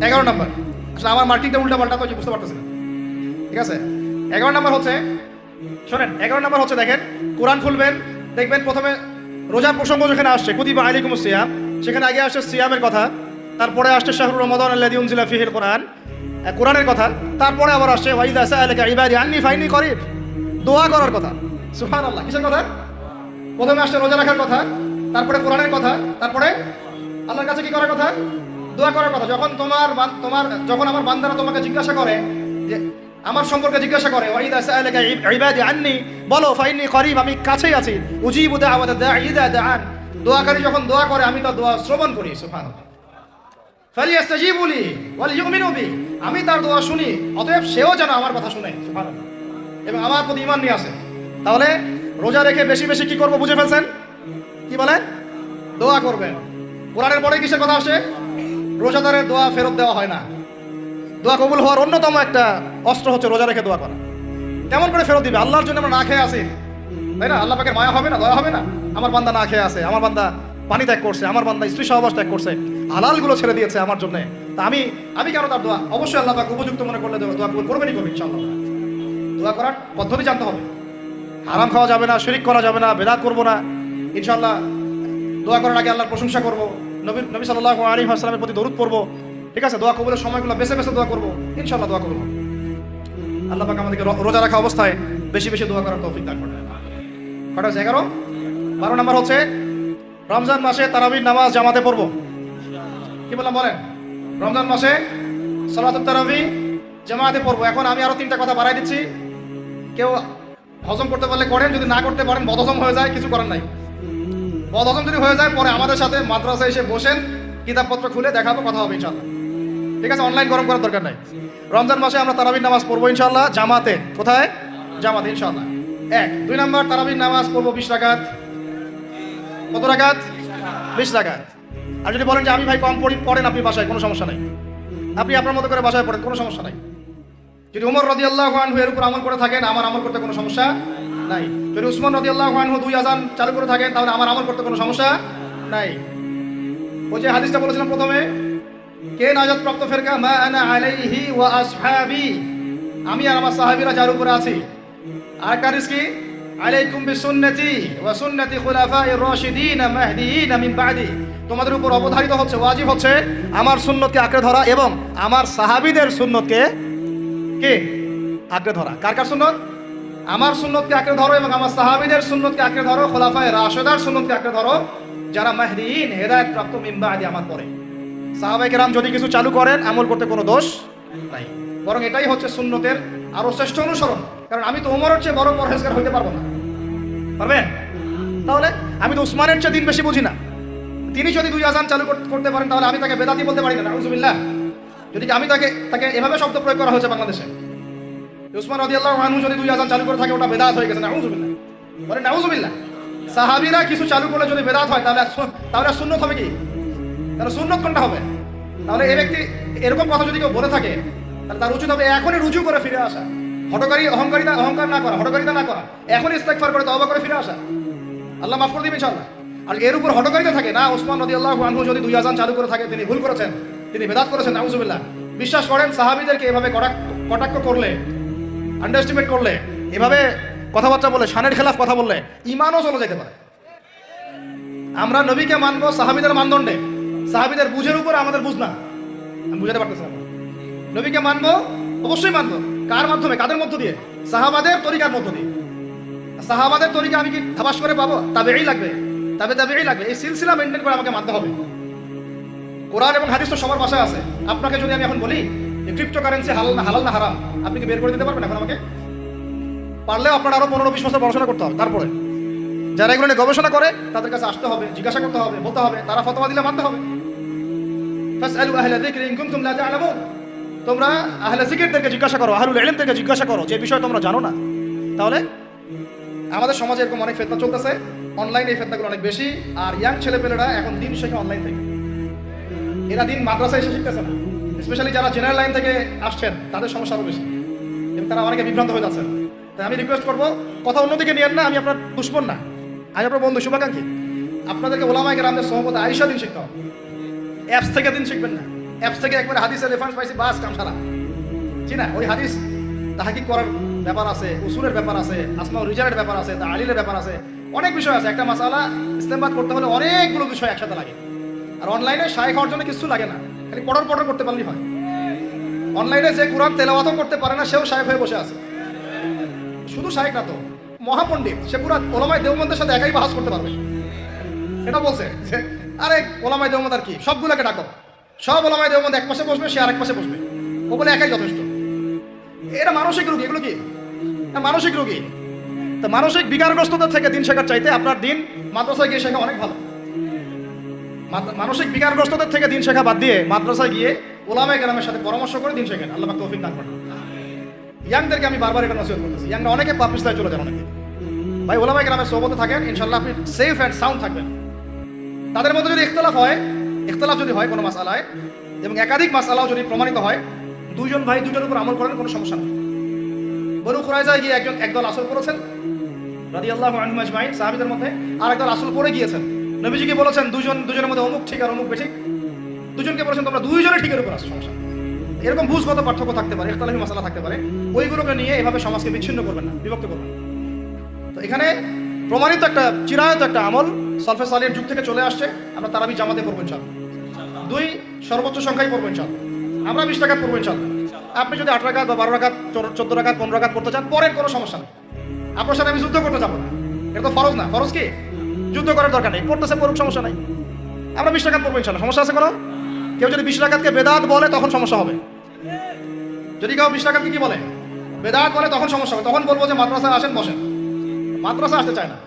11 নম্বর, আসলে আমার মার্কিংটা উল্টা পাল্টা তো বুঝতে পারতেছি না, ঠিক আছে? 11 নম্বর হচ্ছে, শোনেন, 11 নম্বর হচ্ছে, দেখেন কোরআন খুলবেন, দেখবেন প্রথমে রোজার প্রসঙ্গ যেখানে আসছে, কুতিবা আলাইকুমুস সিয়াম, সেখানে আগে আসছে সিয়ামের কথা, তারপরে আসছে শাহরুর রমাদান আল্লাযী উনজিলা ফীহিল কোরআন, কোরআনের কথা, তারপরে আবার আসছে ওয়াইদা সাআলাকা ইবাদি আন্নী ফাইন্নী করিব, দোয়া করার কথা। সুবহানাল্লাহ, কিসের কথা? প্রথমে আসছে রোজা রাখার কথা, তারপরে কোরআনের কথা, তারপরে আল্লাহর কাছে কি করার কথা? দোয়া করার কথা। যখন আমার বান্দারা তোমাকে জিজ্ঞাসা করে, যে আমার সম্পর্কে জিজ্ঞাসা করে, ওয়াইদা সাআলাকা ইবাদি আন্নী, বলো ফাইন্নী করিব, আমি কাছেই আছি, উজিবু দাওয়াতা দাঈ ইযা দাআন, দোয়াকারী যখন দোয়া করে আমি তার দোয়া শ্রবণ করি। সুবহানাল্লাহ। ফালিয়াস্তাজিবু লি ওয়া লিইউমিনু বি, আমি তার দোয়া শুনি, অতএব সেও যেন আমার কথা শুনে, সুবহানাল্লাহ, এবং আমার প্রতি ঈমান নিয়ে আসে। তাহলে রোজা রেখে বেশি বেশি কি করব, বুঝে ফেলছেন? কি বলেন? দোয়া করবেন। কোরআনের পরে কিসের কথা আসে? রোজাদারের দোয়া ফেরত দেওয়া হয় না। দোয়া কবুল হওয়ার অন্যতম একটা অস্ত্র হচ্ছে রোজা রেখে দোয়া করা। কেমন করে ফেরত দিবে? আল্লাহর জন্য আমরা না খেয়ে আসি, তাই না? আল্লাহ পাকের মায়া হবে না, দয়া হবে না? আমার বান্দা না খেয়ে আছে, আমার বান্দা পানি ত্যাগ করছে, আমার বান্দা স্ত্রী সহবাস ত্যাগ করছে, হালালগুলো ছেড়ে দিয়েছে আমার জন্য, তা আমি কেন তার দোয়া? অবশ্যই আল্লাহ পাক উপযুক্ত মনে করলে দোয়া কবুল করবেনই করবেন ইনশাআল্লাহ। দোয়া করার পদ্ধতি জানতে হবে, হারাম খাওয়া যাবে না, শিরিক করা যাবে না, বেদাত করবো না ইনশাআল্লাহ। দোয়া করার আগে আল্লাহর প্রশংসা করব, নবী সাল্লাল্লাহু আলাইহি ওয়াসাল্লামের প্রতি দরুদ পড়বো, ঠিক আছে? দোয়া কবুলের সময়গুলো বেছে বেছে দোয়া করবো, ইনশাআল্লাহ দোয়া কবুল হবে। আল্লাহ পাক আমাদেরকে রোজা রাখা অবস্থায় বেশি বেশি দোয়া করার তৌফিক দান করেন। কটা হচ্ছে? 11। 12 নম্বর হচ্ছে, রমজান মাসে তারাবির নামাজ জামাতে পড়বো। কি বললাম বলেন? রমজান মাসে সালাতুত তারাবি জামাতে পড়বো। এখন আমি আরো 3টা কথা বাড়াই দিচ্ছি, কেউ হজম করতে পারলে করেন, যদি না করতে পারেন, বদহজম হয়ে যায়, কিছু করার নাই। বদহজম যদি হয়ে যায়, পরে আমাদের সাথে মাদ্রাসায় এসে বসেন, কিতাবপত্র খুলে দেখাবো, কথা হবে ইনশাআল্লাহ, ঠিক আছে? অনলাইন গরম করার দরকার নাই। রমজান মাসে আমরা তারাবির নামাজ পড়বো ইনশাআল্লাহ জামাতে। কোথায়? জামাতে ইনশাআল্লাহ। 1। 2 নম্বর, তারাবির নামাজ পড়বো 20 রাকাত। কত রাকাত? 20 রাকাত। আর যদি বলেন যে আমি ভাই কম পড়েন আপনি বাসায়, কোনো সমস্যা নাই, আপনি আপনার মতো করে বাসায় পড়েন, কোনো সমস্যা নাই। যদি ওমর রাদিয়াল্লাহু আনহু এর উপর আমল করে থাকেন, আমার আমল করতে কোনো সমস্যা নাই। যদি উসমান রাদিয়াল্লাহু আনহু 2 আযান চালু করে থাকেন, তাহলে আমার আমল করতে কোনো সমস্যা নাই। ওই যে হাদিসটা বলেছিলাম প্রথমে, কে নাজাত প্রাপ্ত ফেরকা? মা আনা আলাইহি ওয়া আসহাবি, আমি আর আমার সাহাবীরা যার উপরে আছি। আর হাদিস কি? আলাইকুম বিসুন্নতি ওয়া সুন্নতি খুলাফায়ে রাশিদিন মাহদিয়িন মিন বাদি, তোমাদের উপর অবধারিত হচ্ছে, ওয়াজিব হচ্ছে আমার সুন্নতকে আঁকড়ে ধরা এবং আমার সাহাবীদের সুন্নতকে কে আঁকড়ে ধরা। কার সুন্নত? আমার সুন্নতকে আঁকড়ে ধরো এবং আমার সাহাবীদের সুন্নতকে আঁকড়ে ধরো, খুলাফায়ে রাশিদার সুন্নতকে আঁকড়ে ধরো, যারা মাহদিয়িন, হেদায়েত প্রাপ্ত মিন বাদি, আমার পরে। সাহাবায়ে কেরাম যদি কিছু চালু করেন, আমল করতে কোনো দোষ নাই, বরং এটাই হচ্ছে সুন্নতের আরো শ্রেষ্ঠ অনুসরণ। কারণ আমি তো ওমরের চেয়ে বড় পরহেজগার হইতে পারবো না, পারবেন? তাহলে আমি তো উসমানের চেয়ে দিন বেশি বুঝি না। তিনি যদি 2 আযান চালু করতে পারেন, তাহলে আমি তাকে বেদাতি বলতে পারি না, নাউযুবিল্লাহ। যদি আমি তাকে এভাবে শব্দ প্রয়োগ করা হয়েছে বাংলাদেশে, উসমান রাদিয়াল্লাহু আনহু যদি 2 আযান চালু করে থাকে, ওটা বেদাত হয়ে গেছে, নাউযুবিল্লাহ, বলেন নাউযুবিল্লাহ। সাহাবীরা কিছু চালু করলে যদি বেদাত হয়, তাহলে সুন্নত হবে কি? তাহলে সুন্নত কোনটা হবে? তাহলে এই ব্যক্তি এরকম কথা যদি কেউ বলে থাকে, তাহলে তার উচিত হবে এখনই রুজু করে ফিরে আসা, অহংকার না করা, হঠকারিতা না করা, এখনই ইস্তেগফার করে তওবা করে ফিরে আসা, আল্লাহ মাফ করে দিবেন ইনশাআল্লাহ। আর এর উপর হঠকারিতা থাকে না, উসমান রাদিয়াল্লাহু আনহু যদি 2 আযান চালু করে থাকে, তিনি ভুল করেছেন, তিনি বেদাত করেছেন, নাউযুবিল্লাহ। বিশ্বাস করেন, সাহাবীদেরকে এভাবে কটাক্ষ করলে, আন্ডারএস্টিমেট করলে, এভাবে কথাবার্তা বলে, শানের খেলাফ কথা বললে, ঈমানও চলে যেতে পারে। আমরা নবীকে মানবো সাহাবীদের মানদণ্ডে, সাহাবীদের বুঝের উপর আমাদের বুঝ না। আমি বুঝাতে পারতেছি না, নবীকে মানবো, অবশ্যই মানবো। কার মাধ্যমে? কাদের মধ্য দিয়ে? সাহাবাদের তরিকার মধ্য দিয়ে। সাহাবাদের তরিকা আমি কি ধাবাস করে পাবো? তাবেই লাগবে, তাবেই লাগবে। এই সিলসিলা মেনটেন করে আমাকে মানতে হবে। কোরআন এবং হাদিস তো সবার বাসায় আছে। আপনাকে যদি আমি এখন বলি যে ক্রিপ্টোকারেন্সি হালাল না হারাম, আপনি কি বের করে দিতে পারবেন এখন আমাকে? পারলেও আপনার আরো 15-20 বছর পড়াশোনা করতে হবে। তারপরে যারা এগুলো নিয়ে গবেষণা করে তাদের কাছে আসতে হবে, জিজ্ঞাসা করতে হবে, বলতে হবে, তারা ফতোয়া দিলে মানতে হবে। ফাসআলু আহলা যিকরি ইন কুনতুম লা তা'লামুন। তোমরা আহলে যিকিরদেরকে জিজ্ঞাসা করো, আহলুল ইলমদেরকে জিজ্ঞাসা করো যে বিষয় তোমরা জানো না। তাহলে আমাদের সমাজে এরকম অনেক ফিতনা চলতেছে, অনলাইনে এই ফিতনাগুলো অনেক বেশি। আর ইয়াং ছেলেপেলেরা এখন দিন শেখে অনলাইন থেকে। এরা দিন মাদ্রাসায় এসে শিখতেছে না। স্পেশালি যারা জেনারেল লাইন থেকে আসছেন তাদের সমস্যা আরও বেশি এবং তারা অনেকে বিভ্রান্ত হয়ে যাচ্ছেন। তাই আমি রিকোয়েস্ট করবো, কথা অন্যদিকে নিয়েন না। আমি আপনার দুশ্মন না, আমি আপনার বন্ধু, শুভাকাঙ্ক্ষী। আপনাদেরকে ওলামায়ে কেরামদের সোহবতে আয়েশা দিন শিখতে হবে। অ্যাপস থেকে দিন শিখবেন না। অ্যাপস থেকে একবার হাদিসের রেফারেন্স পাইছি, বাস কাম সারা। জি না, ওই হাদিস তাহকিক করার ব্যাপার আছে, উসুলের ব্যাপার আছে, আসমা রিজালের ব্যাপার আছে, তাহলিলের ব্যাপার আছে, অনেক বিষয় আছে। একটা মাসালা ইস্তেমবাদ করতে হলে অনেকগুলো বিষয় একসাথে লাগে। আর অনলাইনে শায়েখ হওয়ার জন্য কিছু লাগে না, খালি পড়র করতে পারলেই হয়। অনলাইনে যে কুরআন তেলাওয়াতও করতে পারে না সেও শায়েখ হয়ে বসে আছে। শুধু শায়েখ না তো, মহাপণ্ডিত, সে পুরা ওলামায়ে দেওবন্দের সাথে একাই বাহাস করতে পারবে। এটা বলছে যে আরে ওলামায়ে দেওবন্দ আর কি, সবগুলোকে ডাকো, সব ওলামায়ে দেওবন্দ এক পাশে বসবে, সে আরেক পাশে বসবে, ও বলে একাই যথেষ্ট। এটা মানসিক রোগী। এগুলো কি মানসিক রোগী? তো মানসিক বিকারগ্রস্ততা থেকে দিন শেখার চাইতে আপনার দিন মাদ্রাসায় গিয়ে শেখা অনেক ভালো। মানসিক বিকারগ্রস্ততার থেকে দিন শেখা বাদ দিয়ে মাদ্রাসায় গিয়ে ওলামায়ে কেরামের সাথে পরামর্শ করে দিন শেখেন। আল্লাহ পাক তৌফিক দান করেন। ইয়াংদেরকে আমি বারবার এটা নসিহত করতেছি। ইয়াংরা অনেকে পাপিস্তায় চলে যান অনেকে। ভাই, ওলামায়ে কেরামের সোহবতে থাকেন, ইনশাআল্লাহ আপনি সেফ অ্যান্ড সাউন্ড থাকবেন। তাদের মধ্যে যদি ইখতিলাফ যদি হয় কোনো মাসআলায়, এবং একাধিক মাসআলাও যদি প্রমাণিত হয়, দুইজন ভাই দুইজনের উপর আমল করেন, কোনো সমস্যা নেই। বনু কুরাইজায় গিয়ে একদল আসল করেছেন রাদিয়াল্লাহু আনহুম আজমাইন, সাহাবীদের মধ্যে, আর একদল আসল করে গিয়েছেন। নবীজিকে বলেছেন দুজনের মধ্যে অমুক ঠিক আর অমুক বেঠিক। দুজনকে বলেছেন তোমরা দুইজনে ঠিকের উপর আসো, সমস্যা। এরকম বুঝগত পার্থক্য থাকতে পারে, ইখতিলাফি মাসালা থাকতে পারে। ওইগুলোকে নিয়ে এভাবে সমাজকে বিচ্ছিন্ন করবেন না, বিভক্ত করবেন। তো এখানে প্রমাণিত একটা চিরায়ত একটা আমল সলফে সালিহের যুগ থেকে চলে আসছে। আমরা তারাবি জামাতে পড়বো ইনশাআল্লাহ। 2 সর্বোচ্চ সংখ্যায় পড়বো ইনশাআল্লাহ। আমরা 20 রাকাত পড়বো ইনশাআল্লাহ। আপনি যদি 8 রাকাত বা 12 রাকাত, 14 রাকাত, 15 রাকাত পড়তে চান, পরের কোনো সমস্যা নেই। আপনার সাথে আমি যুদ্ধ করতে যাবো না, এটা তো ফরজ না। ফরজ কি? যুদ্ধ করার দরকার নেই, পড়তেছে পড়ুক, সমস্যা নাই। আমরা 20 রাকাত পড়বো ইনশাআল্লাহ, সমস্যা আছে কোনো? কেউ যদি 20 রাকাতকে বেদাত বলে তখন সমস্যা হবে। যদি কেউ 20 রাকাতকে কি বলে? বেদাত বলে, তখন সমস্যা হবে। তখন বলবো যে মাদ্রাসায় আসেন, বসেন। মাদ্রাসা আসতে চায় না,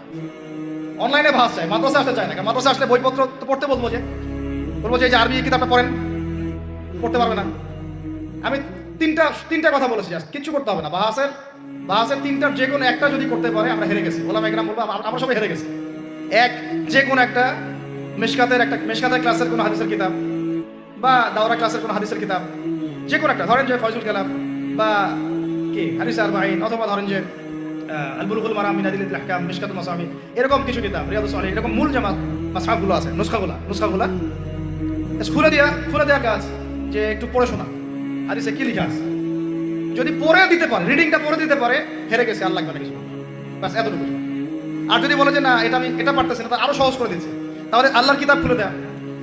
অনলাইনে ভাস চায়, মাদ্রাসা আসতে চায় না। মাদ্রাসা আসলে বইপত্র তো পড়তে বলবো যে এই যে আরবি কিতাবটা পড়েন, পড়তে পারবে না। আমি তিনটা কথা বলেছি, কিচ্ছু করতে হবে না। বাহাসের 3টার যে কোনো একটা যদি করতে পারে আমরা হেরে গেছি। ওলামায়ে কেরাম বলবো আমরা সবাই হেরে গেছি। যে কোনো একটা মেশকাতের ক্লাসের কোনো হাদিসের কিতাব, বা দাওরা ক্লাসের কোনো হাদিসের কিতাব, যে কোনো একটা, ধরেন যে ফয়জুল কালাম বা কি হাদিস আরবাঈন, অথবা ধরেন যে আল বুলুগুল মারাম মিন আদিল্লাতিল আহকাম, মিশকাতুল মাসাবি, এরকম কিছু কিতাব, রিয়াদুস সালিহিন, এরকম মূল জামাত মাসহাবগুলো আছে, নুসখাগুলো খুলে দেওয়া কাজ, যে একটু পড়ে শোনা হাদিসে কি লেখা আছে। যদি পড়ে দিতে পারে, রিডিংটা পড়ে দিতে পারে, হেরে গেছে, আর লাগবে না কিছু, বাস এতটুকু। আর যদি বলে যে না আমি এটা পারতেছি না, আরো সহজ করে দিচ্ছে, তাহলে আল্লাহর কিতাব খুলে দেয়া।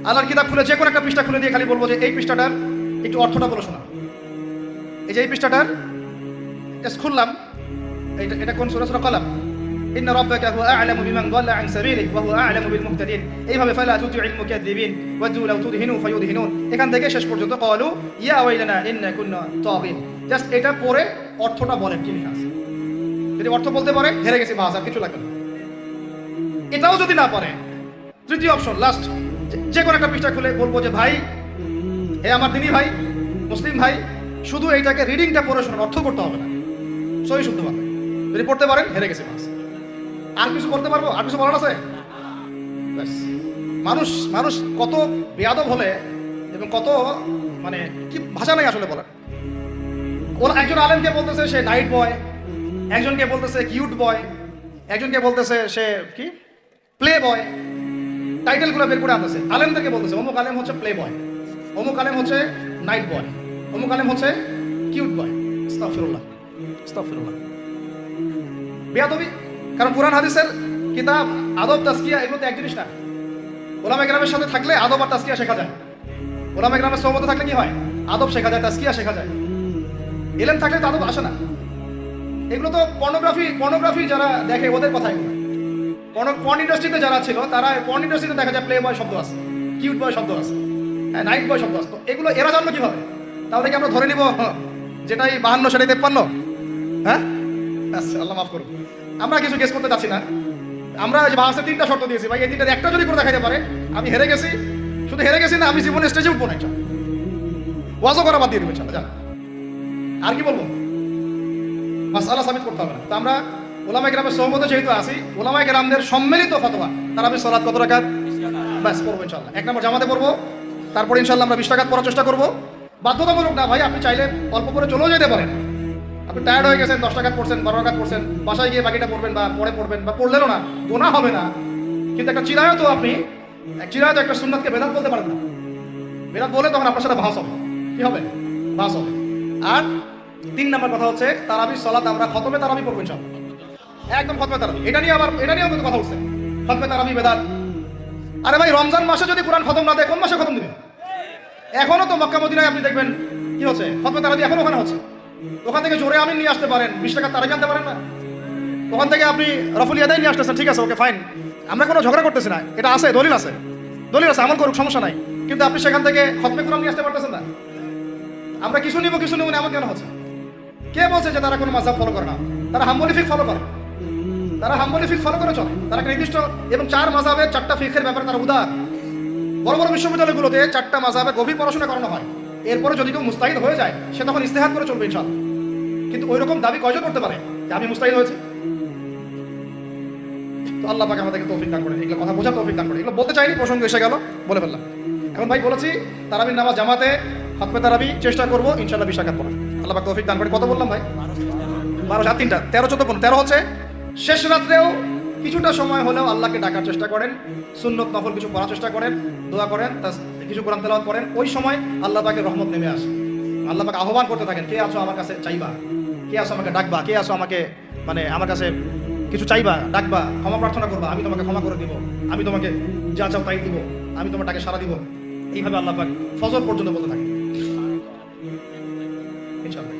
আল্লাহর কিতাব খুলে যে কোনো একটা পৃষ্ঠা খুলে দিয়ে খালি বলবো যে এই পৃষ্ঠাটার একটু অর্থটা বলে শোনা। এই যে এই পৃষ্ঠাটার খুললাম, এটা কোন সূরা? সূরা কলম। ইন্না রাব্বাকা হুয়া আ'লামু বিমান দাল্লা আন সাবিলিহি ওয়া হুয়া আ'লামু বিল মুহতাদিন। এইভাবে ফালা তুতি'ল মুকাদ্দিবিন ওয়াদু লাউ তুদহিনু ফায়ুদহিনুন, এখান থেকে শেষ পর্যন্ত ক্বালু ইয়া ওয়াইলানা ইন্না কুন্না তাগিন। জাস্ট এটা পড়ে অর্থটা বলেন কি লেখা আছে। যদি অর্থ বলতে পারে, হেরে গেছি, বাস, আর কিছু লাগবে না। এটাও যদি না পারে, তৃতীয় অপশন, লাস্ট, যে কোনো একটা পৃষ্ঠা খুলে বলবো যে ভাই, আমার দিনী ভাই, মুসলিম ভাই, শুধু এইটাকে রিডিংটা পড়ে শোনার, অর্থ করতে হবে না, সহি শুনতে পারবে। যদি পড়তে পারেন, হেরে গেছে, বাস। আর কিছু করতে পারবো? আর কিছু বলার আছে? মানুষ কত বেয়াদব হলে, এবং কত মানে কি ভাষা নাই আসলে বলার। একজন আলেমকে বলতেছে সে নাইট বয়, একজনকে বলতেছে কিউট বয়, একজনকে বলতেছে সে কি প্লে বয়। টাইটেলগুলো বের করে আনতেছে, আলেমদেরকে বলতেছে অমুক আলেম হচ্ছে প্লে বয়, অমুক আলেম হচ্ছে নাইট বয়, অমুক আলেম হচ্ছে কিউট বয়। আস্তাগফিরুল্লাহ, আস্তাগফিরুল্লাহ, বেয়াদবি। কারণ কুরআন হাদিসের কিতাব, আদব, তাজকিয়া, এগুলো তো এক জিনিস না। ওলামায়ে কেরামের সাথে থাকলে আদব আর তাজকিয়া শেখা যায়। ওলামায়ে কেরামের সোহবতে থাকলে কি হয়? আদব শেখা যায়, তাজকিয়া শেখা যায়। এলেম থাকলে তো আদব আসে না। এগুলো তো পর্নোগ্রাফি যারা দেখে ওদের কথাই। পর্ন ইন্ডাস্ট্রিতে যারা ছিল তারা পর্ন ইন্ডাস্ট্রিতে দেখা যায় প্লে বয় শব্দ আছে, কিউট বয় শব্দ আছে, হ্যাঁ নাইট বয় শব্দ আছে। তো এগুলো এরা জানলো কিভাবে? তাহলে কি আমরা ধরে নিব যেটাই 52 সেটাই 53? হ্যাঁ, আচ্ছা আল্লাহ মাফ করুন। আমরা কিছু গেস করতে চাচ্ছি না। আমরা যে ভাষা 3টা শর্ত দিয়েছি ভাই, এই 3টার একটা যদি করে দেখাইতে পারে আমি হেরে গেছি। শুধু হেরে গেছি না, আমি জীবনে স্টেজে উঠবো না। ওয়াজও করা বাদ দিয়ে দেবেন জান। আর কি বলবো, মাসআলা সাবিত করতে হবে না। তো আমরা ওলামায়ে কেরামের সহমতে যেহেতু আসি, ওলামায়ে কেরামদের সম্মিলিত ফতোয়া, তারাবির সালাত কত রাকাত? ব্যাস পড়বো ইনশাআল্লাহ। 1 নম্বর জামাতে পড়বো, তারপর ইনশাআল্লাহ আমরা 20 রাকাত পড়ার চেষ্টা করবো। বাধ্যতামূলক না ভাই, আপনি চাইলে অল্প করে চলেও যেতে পারেন। আপনি টায়ার্ড হয়ে গেছেন, 10 রাকাত পড়ছেন, 12 রাকাত পড়ছেন, বাসায় গিয়ে বাকিটা পড়বেন বা পরে পড়বেন, বা পড়লেনও না, গুনাহ হবে না। কিন্তু একটা চিরায়ত, আপনি চিরায়ত একটা সুন্নাতকে বেদাত বলতে পারেন না। বেদাত বলে তখন আপনার সাথে ভাস হবে। কি হবে? ভাস হবে। আর 3 নম্বর কথা হচ্ছে তারাবির সালাত আমরা খতমে তারাবি পড়বো ইনশাআল্লাহ, একদম খতমে তারাবি। এটা নিয়ে কথা উঠছে, খতমে তারাবি বেদাত। আরে ভাই, রমজান মাসে যদি কোরআন খতম না দেয় কোন মাসে খতম দিবেন? এখনো তো মক্কা মদিনায় আপনি দেখবেন কি হচ্ছে, খতমে তারাবি এখনো ওখানে হচ্ছে। ওখান থেকে জোরে আমিন নিয়ে আসতে পারেন, 20 টাকা তারাবি আনতে পারেন না? ওখান থেকে আপনি রফুল ইয়াদাই নিয়ে আসতেছেন, ঠিক আছে, ওকে ফাইন, আমরা কোনো ঝগড়া করতেছি না, এটা আছে, দলিল আছে, আমল করুক, সমস্যা নাই। কিন্তু আপনি সেখান থেকে খতমে কোরআন নিয়ে আসতে পারতেছেন না। আমরা কিছু নিব না, এমন কেন হচ্ছে? কে বলছে যে তারা কোনো মাযহাব ফলো করে না? তারা হাম্বলি ফিকহ ফলো করে, চলে। তারা নির্দিষ্ট এবং 4 মাযহাবের 4টা ফিকহের ব্যাপারে তারা উদার। বড় বড় বিশ্ববিদ্যালয়গুলোতে 4টা মাযহাবে গভীর পড়াশোনা করানো হয়। এরপরে যদি কেউ মুস্তাহিদ হয়ে যায়, সে তখন ইজতিহাদ করে চলবে ইনশাআল্লাহ। কিন্তু ওই রকম দাবি কয়জন করতে পারে যে আমি মুস্তাহিদ হয়েছি? তো আল্লাহ পাক আমাদেরকে তৌফিক দান করেন, এগুলো কথা বোঝার তৌফিক দান করেন। এগুলো বলতে চাইনি, প্রসঙ্গ এসে গেল, বলে ফেললাম। এখন ভাই বলেছি তারাবির নামাজ জামাতে খতমে তারাবি চেষ্টা করবো ইনশাআল্লাহ 20 রাকাত পড়া। আল্লাহ পাক তৌফিক দান করেন। কত বললাম ভাই? 12 7 3টা 13 14 15। 13 হচ্ছে শেষ রাত্রেও কিছুটা সময় হলেও আল্লাহকে ডাকার চেষ্টা করেন, সুন্নত নফল কিছু পড়ার চেষ্টা করেন, দোয়া করেন, কিছু কোরআন তেলাওয়াত করেন। ওই সময় আল্লাহ পাকের রহমত নেমে আসে। আল্লাহ পাক আহ্বান করতে থাকেন, কে আছো আমার কাছে চাইবা, কে আছো আমাকে ডাকবা, কে আছো আমাকে আমার কাছে কিছু চাইবা, ডাকবা, ক্ষমা প্রার্থনা করবা, আমি তোমাকে ক্ষমা করে দিব, আমি তোমাকে যা চাও তাই দিব, আমি তোমার ডাকে সাড়া দিব। এইভাবে আল্লাহ পাক ফজর পর্যন্ত বলতে থাকেন ইনশাআল্লাহ।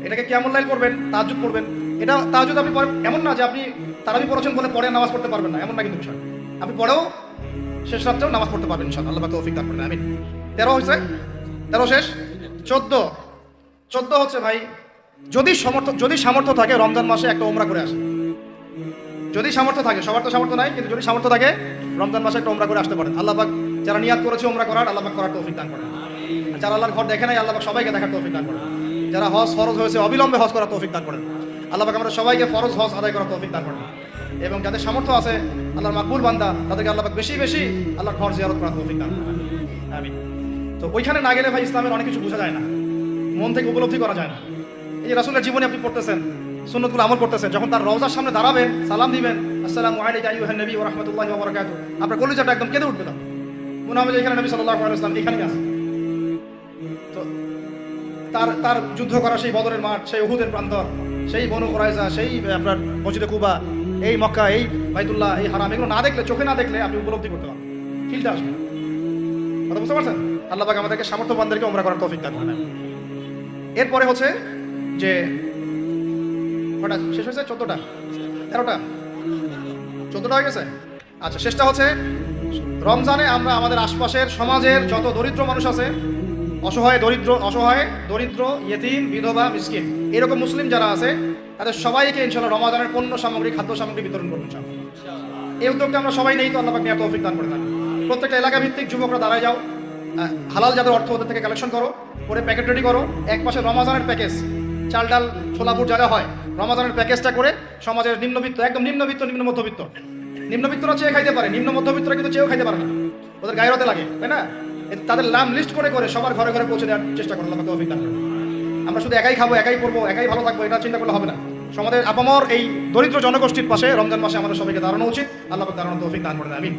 এটাকে কিয়ামুল লাইল করবেন, তাহাজ্জুদ পড়বেন। এটা তাহাজ্জুদ আপনি এমন না যে আপনি তারাবি পড়েছেন বলে পরে নামাজ পড়তে পারবেন না, এমন না কিন্তু বিষয়। আপনি পরেও শেষ রাত্রেও নামাজ পড়তে পারবেন ইনশাআল্লাহ। আল্লাহ পাক তৌফিক দান করেন, আমিন। 13 হয়েছে, 13 শেষ। 14 হচ্ছে ভাই, যদি সামর্থ্য থাকে রমজান মাসে একটা উমরা করে আসে। যদি সামর্থ্য থাকে, সবার তো সামর্থ্য নাই, কিন্তু যদি সামর্থ্য থাকে রমজান মাসে একটা উমরা করে আসতে পারেন। আল্লাহ পাক যারা নিয়াত করেছে উমরা করার, আল্লাহ পাক করার তৌফিক দান করেন। যারা আল্লাহর ঘর দেখে নাই, আল্লাহ পাক সবাইকে দেখার তৌফিক দান করেন। যারা হজ ফরজ হয়েছে অবিলম্বে হজ করার তৌফিক দান করেন। আল্লাহ পাক আমাদের সবাইকে ফরজ হজ আদায় করার তৌফিক দান করেন। এবং যাদের সামর্থ্য আছে আল্লাহর মাকবুল বান্দা, তাদেরকে আল্লাহ পাক বেশি বেশি আল্লাহর ঘর জিয়ারত করার তৌফিক দান করেন, আমিন। তো ওইখানে না গেলে ভাই ইসলামের অনেক কিছু বোঝা যায় না, মন থেকে উপলব্ধি করা যায় না। এই যে রাসূলের জীবনে আপনি পড়তেছেন, সুন্নতগুলো আমল করতেছেন, যখন তার রওজার সামনে দাঁড়াবেন, সালাম দিবেন, আসসালামু আলাইকা আইয়ুহান নবী ওয়া রাহমাতুল্লাহি ওয়া বারাকাতুহু, আপনার কলিজাটা একদম কেঁদে উঠবে না, মনে হবে যে এখানে নবী সাল্লাল্লাহু আলাইহি ওয়াসাল্লাম এখানেই আছে। তো তার যুদ্ধ করা সেই বদরের মাঠ, সেই উহুদের প্রান্তর, সেই বনু কুরাইজা, সেই আপনার মসজিদে কুবা, এই মক্কা, এই বাইতুল্লাহ, এই হারাম, এগুলো না দেখলে, চোখে না দেখলে আপনি উপলব্ধি করতে পারবেন, ফিলতে আসবে। কথা বুঝতে পারছেন? আল্লাহ পাক আমাদেরকে সামর্থ্যবানদেরকে উমরা করার তৌফিক দান করেন। এরপরে হচ্ছে যে কটা শেষ হয়েছে? 14টা 13টা 14টা হয়ে গেছে। আচ্ছা, শেষটা হচ্ছে রমজানে আমরা আমাদের আশপাশের সমাজের যত দরিদ্র মানুষ আছে, অসহায় দরিদ্র ইয়েতিম, বিধবা, মিসকিন, এরকম মুসলিম যারা আছে তাদের সবাইকে ইনশাআল্লাহ রমজানের পণ্য সামগ্রী, খাদ্য সামগ্রী বিতরণ করবো ইনশাআল্লাহ। এই উদ্যোগটা আমরা সবাই নেই, তো আল্লাহ পাক নিয়ে তৌফিক দান করে থাকেন। প্রত্যেকটা এলাকা ভিত্তিক যুবকরা দাঁড়ায় যাও, হালাল যাদের অর্থ ওদের থেকে কালেকশন করো, করে প্যাকেট রেডি করো। এক পাশে রমজানের প্যাকেজ, চাল ডাল ছোলাপুর যা হয়, রমজানের প্যাকেজটা করে সমাজের নিম্নবিত্ত, একদম নিম্ন মধ্যবিত্তরা চেয়ে খাইতে পারে, নিম্ন মধ্যবিত্তরা কিন্তু চেয়েও খাইতে পারে না, ওদের গায়ের হতে লাগে, তাই না? তাদের নাম লিস্ট করে সবার ঘরে ঘরে পৌঁছে দেওয়ার চেষ্টা করো, আল্লাহ তৌফিক দান করুন। আমরা শুধু একাই খাবো, একাই পড়বো, একাই ভালো থাকবো, এটা চিন্তা করলে হবে না। সমাজের আপামর এই দরিদ্র জনগোষ্ঠীর পাশে রমজান মাসে আমাদের সবাইকে দাঁড়ানো উচিত। আল্লাহ পাক দাঁড়ানোর তৌফিক দান করেন, আমিন।